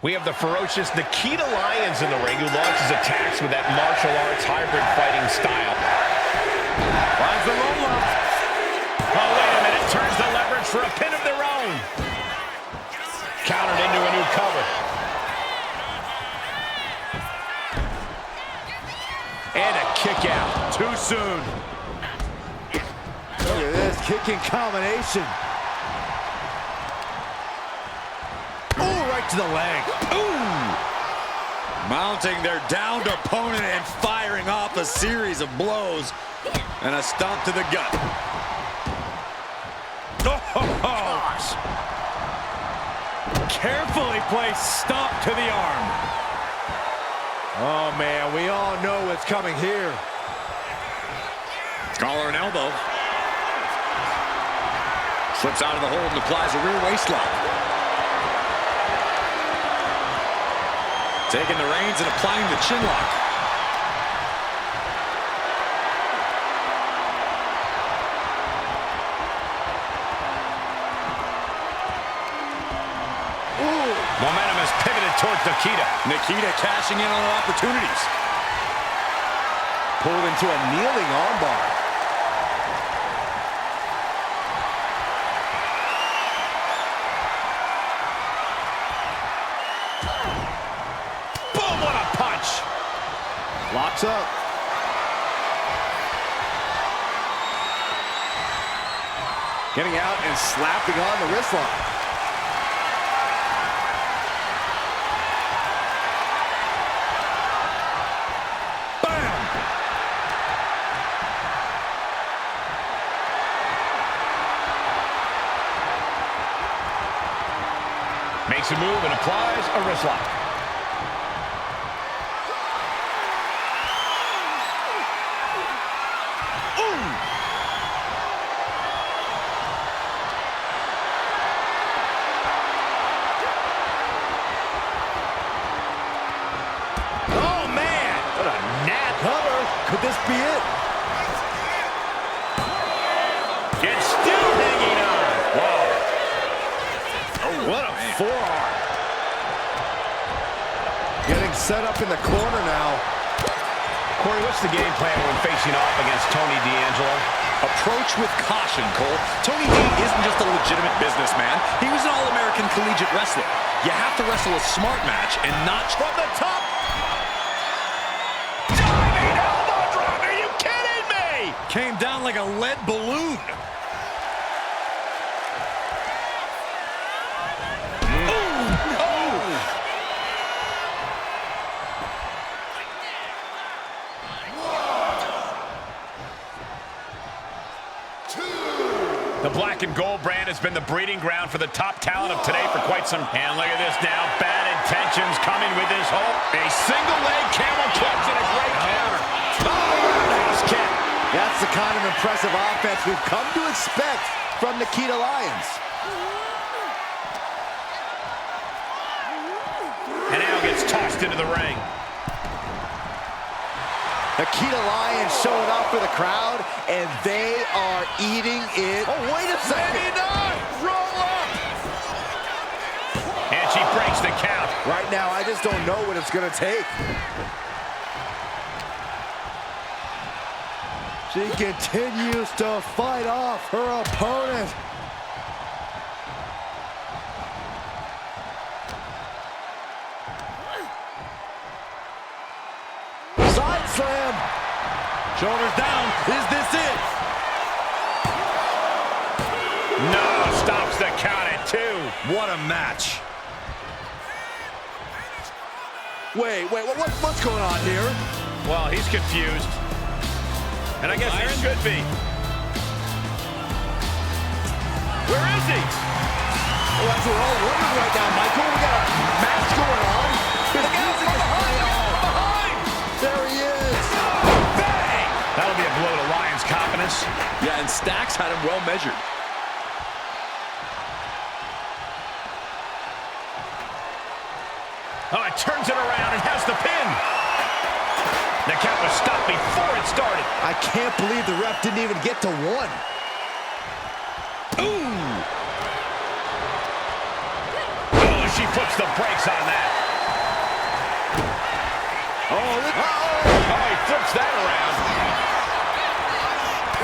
We have the ferocious Nikita Lyons in the ring, who launches attacks with that martial arts hybrid fighting style. Finds the roll-up. Oh, wait a minute. Turns the leverage for a pin of their own. Countered into a new cover. And a kick out. Too soon. Look at this kicking combination. To the leg. Ooh! Mounting their downed opponent and firing off a series of blows. And a stomp to the gut. Oh! Carefully placed stomp to the arm. Oh, man, we all know what's coming here. Collar and elbow. Slips out of the hold and applies a rear waist lock. Taking the reins and applying the chin lock. Ooh. Momentum has pivoted towards Nikita. Nikita cashing in on opportunities. Pulled into a kneeling armbar. Locks up. Getting out and slapping on the wrist lock. Bam! Makes a move and applies a wrist lock. Could this be it? It's still hanging on. Whoa. Oh, what a forearm. Getting set up in the corner now. Corey, what's the game plan when facing off against Tony D'Angelo? Approach with caution, Cole. Tony D isn't just a legitimate businessman. He was an All-American collegiate wrestler. You have to wrestle a smart match and not from the top. Came down like a lead balloon. The black and gold brand has been the breeding ground for the top talent of today for quite some time. And look at this now. Bad intentions coming with this hope. A single leg camel clutch and a great counter. Roundhouse kick. That's the kind of impressive offense we've come to expect from Nikita Lyons. And now gets tossed into the ring. Nikita Lyons showing up for the crowd, and they are eating it. Oh, wait a second. Maybe not. She breaks the count. Right now, I just don't know what it's going to take. She continues to fight off her opponent. Side slam. Shoulders down. Is this it? No, stops the count at 2. What a match. Wait, what's going on here? Well, he's confused. And I guess he should be. Where is he? Well, that's what we're all wondering right now, Michael. We got a match going on. His music is playing all behind. There he is. Bang! That'll be a blow to Lyon's confidence. Yeah, and Stacks had him well measured. Oh, it turns it around and has the pin. The count was stopped before it started. I can't believe the ref didn't even get to 1. Ooh! Oh, she puts the brakes on that. Oh, he flips that around.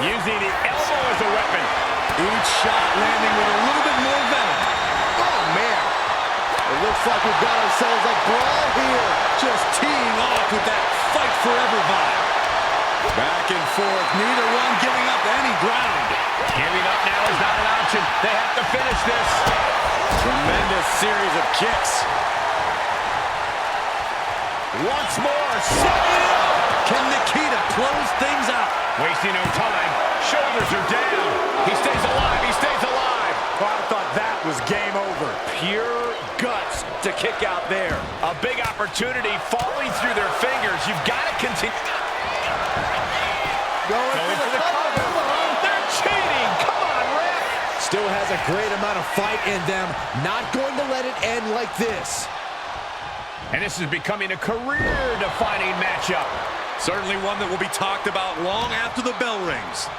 Using the elbow as a weapon. Each shot landing with a little bit more venom. Oh, man. It looks like we've got ourselves a brawl here. Just teeing off with that fight forever vibe. Back and forth, neither one giving up any ground. Giving up now is not an option. They have to finish this. Tremendous series of kicks. Once more, setting it up. Can Nikita close things out? Wasting no time. Shoulders are down. He stays alive. He stays alive. Oh, I thought that was game over. Pure guts to kick out there. A big opportunity falling through their fingers. You've got to continue. Going for the cover. They're cheating. Come on, ref. Still has a great amount of fight in them. Not going to let it end like this. And this is becoming a career-defining matchup. Certainly one that will be talked about long after the bell rings.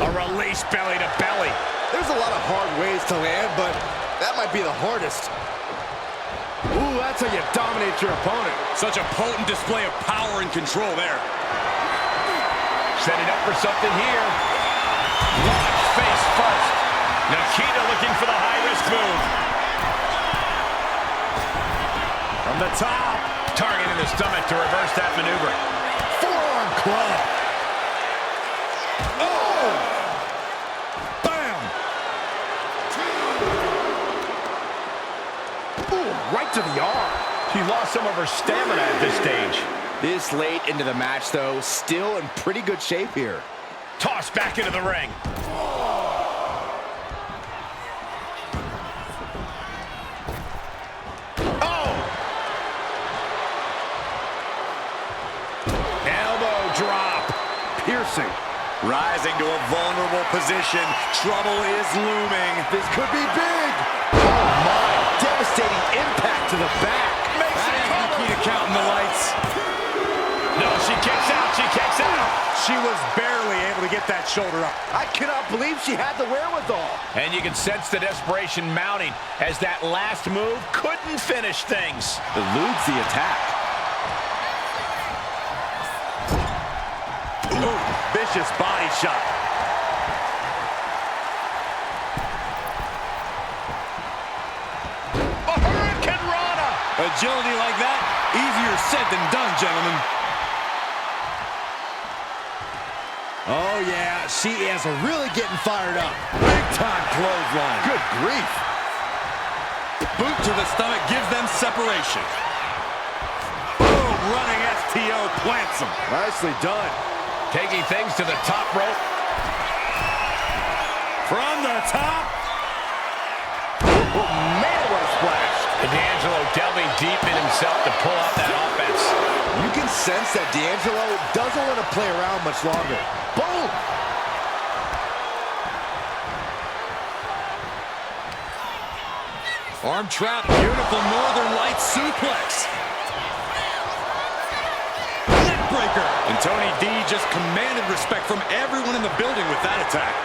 A release belly to belly. There's a lot of hard ways to land, but that might be the hardest. Ooh, that's how you dominate your opponent. Such a potent display of power and control there. Setting up for something here. Launch face first. Nikita looking for the high-risk move. From the top. Targeting the stomach to reverse that maneuver. Forearm club. Oh! Bam! Ooh, right to the arm. She lost some of her stamina at this stage. This late into the match, though, still in pretty good shape here. Tossed back into the ring. Oh! Elbow drop. Piercing. Rising to a vulnerable position. Trouble is looming. This could be big. Oh, my. Devastating impact to the back. Makes That it is cover. Nikita counting the lights. No, she kicks out. She kicks out. She was barely able to get that shoulder up. I cannot believe she had the wherewithal. And you can sense the desperation mounting as that last move couldn't finish things. Eludes the attack. Ooh, vicious body shot. A Hurricane Rana. Agility like that, easier said than done, gentlemen. Oh, yeah, she is really getting fired up. Big-time clothesline. Good grief. Boot to the stomach gives them separation. Boom, running STO plants them. Nicely done. Taking things to the top rope. From the top. Oh, man, what a splash. And D'Angelo delving deep in himself to pull out that offense. You can sense that D'Angelo doesn't want to play around much longer. Boom! Arm trap, beautiful Northern Lights suplex. Neckbreaker. And Tony D just commanded respect from everyone in the building with that attack.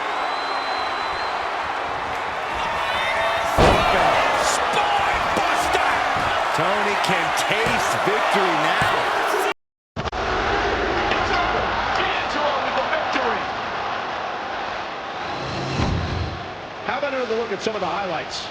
Tony can taste victory now. It's over. D'Angelo with the victory. How about another look at some of the highlights?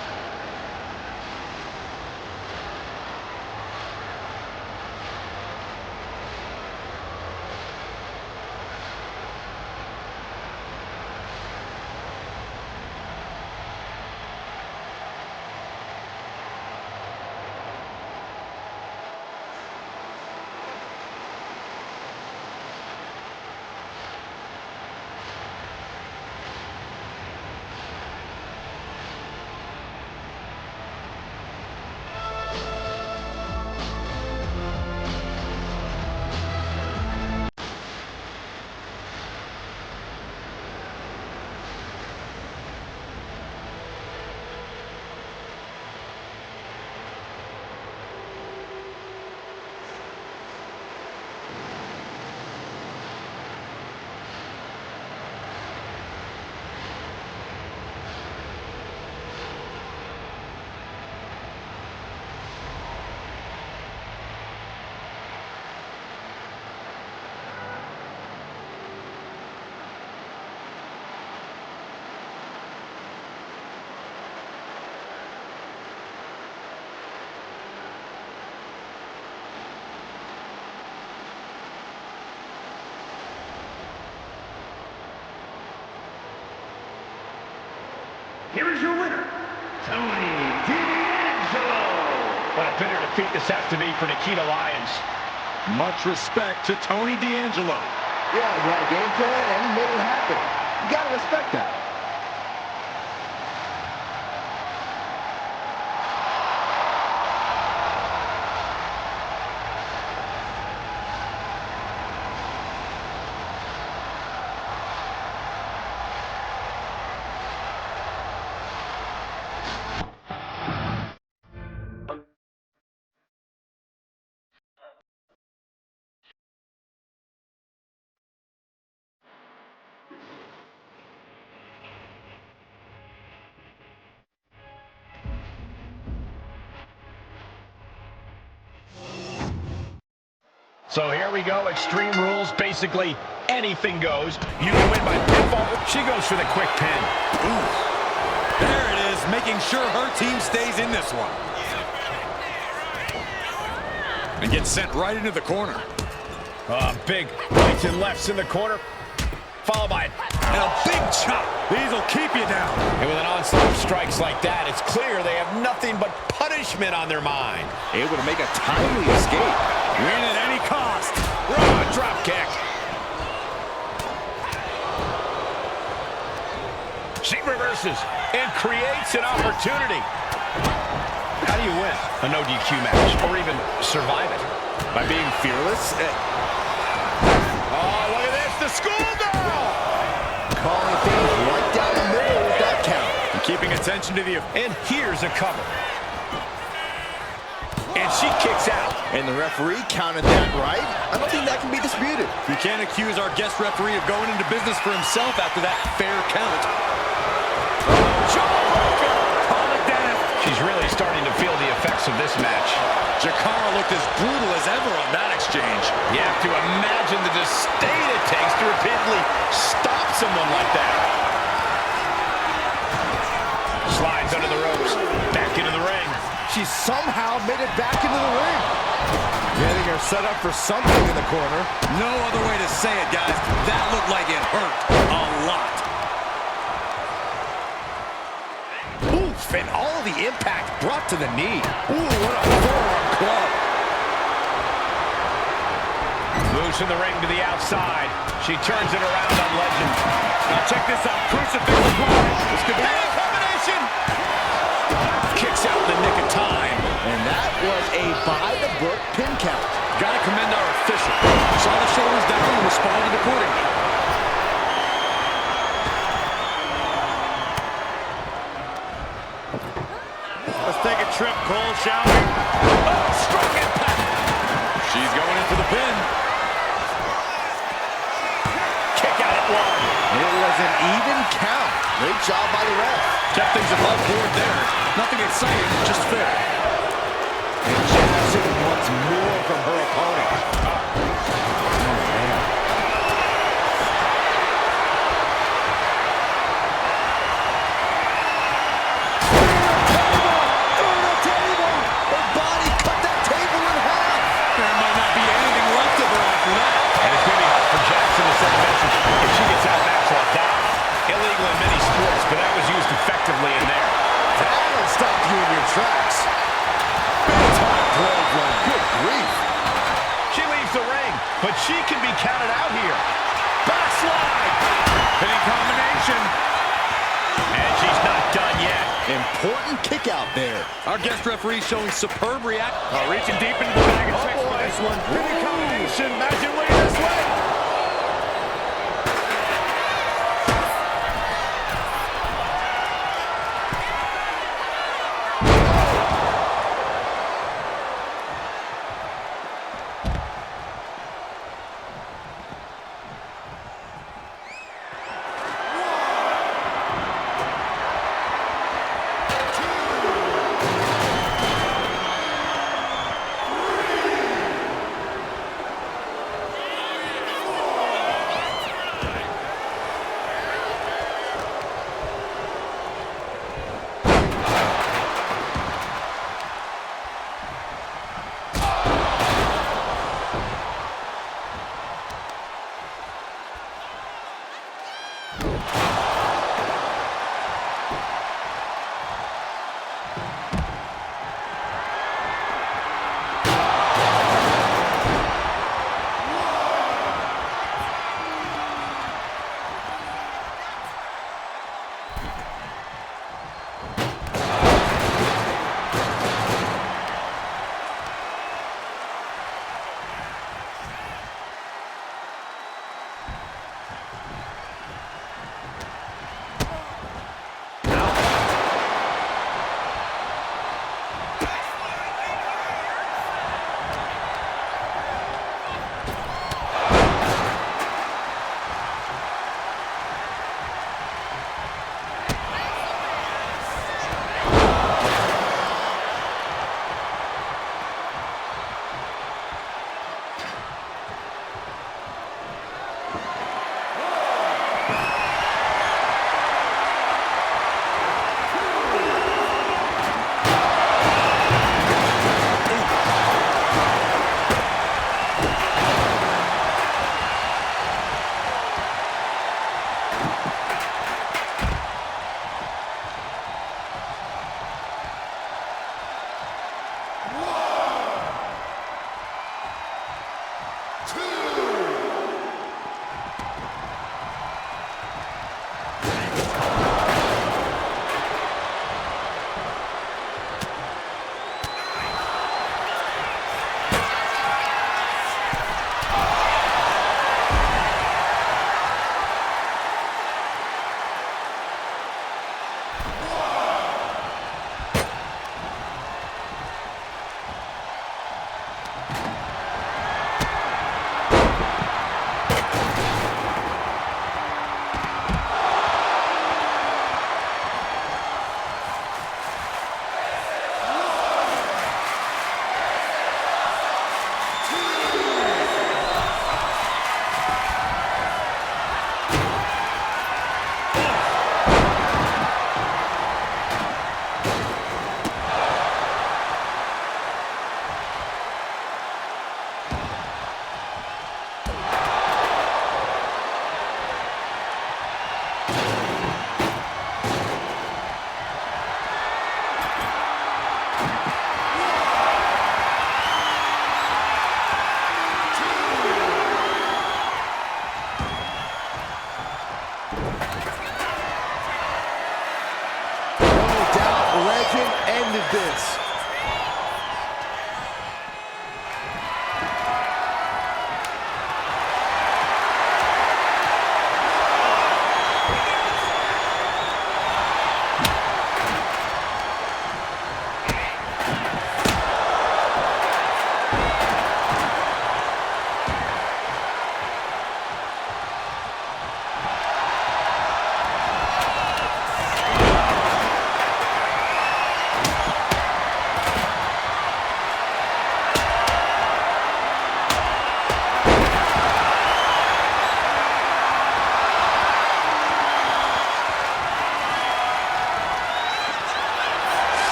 Here is your winner, Tony D'Angelo. What a bitter defeat this has to be for Nikita Lyons. Much respect to Tony D'Angelo. Yeah, he had a game plan and he made it happen. You gotta respect that. So here we go, Extreme Rules, basically anything goes. You can win by pinfall. She goes for the quick pin. Ooh. There it is, making sure her team stays in this one. And gets sent right into the corner. Big rights and lefts in the corner, followed by And a big chop. These will keep you down. And with an onslaught of strikes like that, it's clear they have nothing but punishment on their mind. Able to make a timely escape. Win at any cost. Raw drop kick. She reverses and creates an opportunity. How do you win a no DQ match or even survive it? By being fearless. Oh, look at this, the schoolgirl! Calling things right down the middle with that count. And keeping attention to the... And here's a cover. And she kicks out. And the referee counted that right. I don't think that can be disputed. You can't accuse our guest referee of going into business for himself after that fair count. Jawbreaker! Call it Dennis. She's really starting to feel the effects of this match. Jakara looked as brutal as ever on that exchange. You have to imagine the disdain it takes to repeatedly stop someone like that. Slides under the ropes, back into the ring. She somehow made it back into the ring. Getting her set up for something in the corner. No other way to say it, guys. That looked like it hurt a lot. Oof, and all the impact brought to the knee. Ooh, what a forearm club. Moves from the ring to the outside. She turns it around on Legend. Now check this out. Crucifix applied. This could be a combination. Kicks out the nick of time. And that was a by-the-book pin count. Gotta commend our official. Saw the shoulders down and responded accordingly. Let's take a trip, Cole, shall we? Oh, strong impact. She's going in for the pin. Kick out at one. It was an even count. Great job by the ref. Kept things above board there. Nothing exciting, just fair. And Jackson wants more from her opponent. Oh, man. Effectively in there. That'll stop you in your tracks. Big time clothesline. Good grief. She leaves the ring, but she can be counted out here. Backslide. Hitting combination. And she's not done yet. Important kick out there. Our guest referee showing superb reaction. Reaching deep into the bag of tricks for this one. Hitting combination. Imagine winning this way.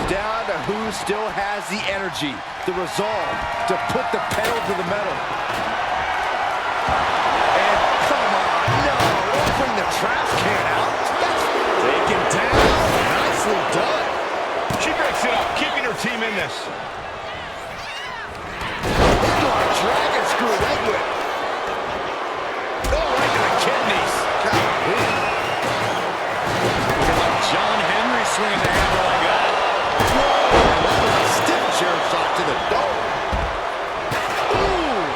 down to who still has the energy, the resolve to put the pedal to the metal. And come on, no, don't bring the trash can out. That's taken down. Nicely done. She breaks it up, keeping her team in this. Into a dragon screw leg whip. Oh, right to the kidneys. John Henry swinging the hammer like that. Whoa, that was a stiff chair shot to the dome. Ooh.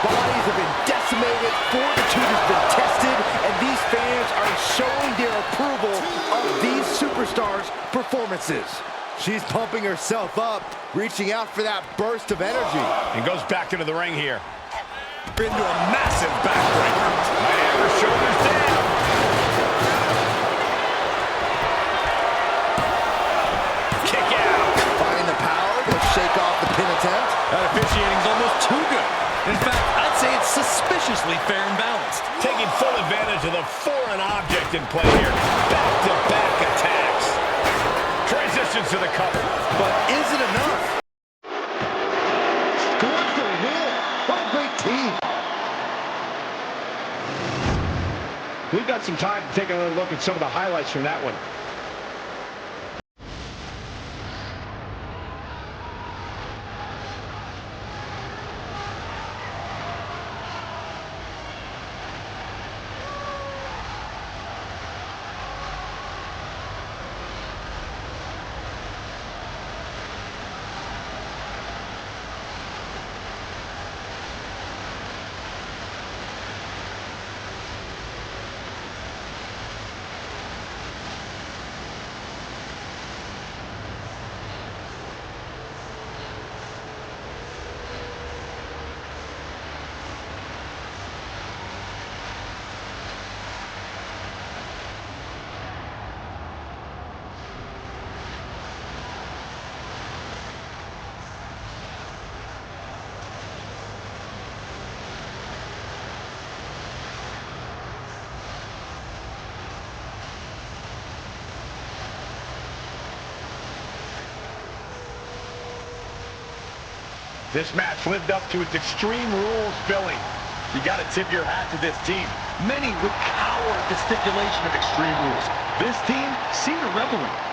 Bodies have been decimated, fortitude has been tested, and these fans are showing their approval of these superstars' performances. She's pumping herself up, reaching out for that burst of energy. And goes back into the ring here. Into a massive backbreaker. Right hand, her shoulders down. Kick out. Finding the power to shake off the pin attempt. That officiating's almost too good. In fact, I'd say it's suspiciously fair and balanced. Taking full advantage of the foreign object in play here. Back-to-back attacks. Transitions to the cover. But is it enough? Going for the win. What a great team. We've got some time to take another look at some of the highlights from that one. This match lived up to its Extreme Rules billing. You got to tip your hat to this team. Many would cower at the stipulation of Extreme Rules. This team seemed to revel in it.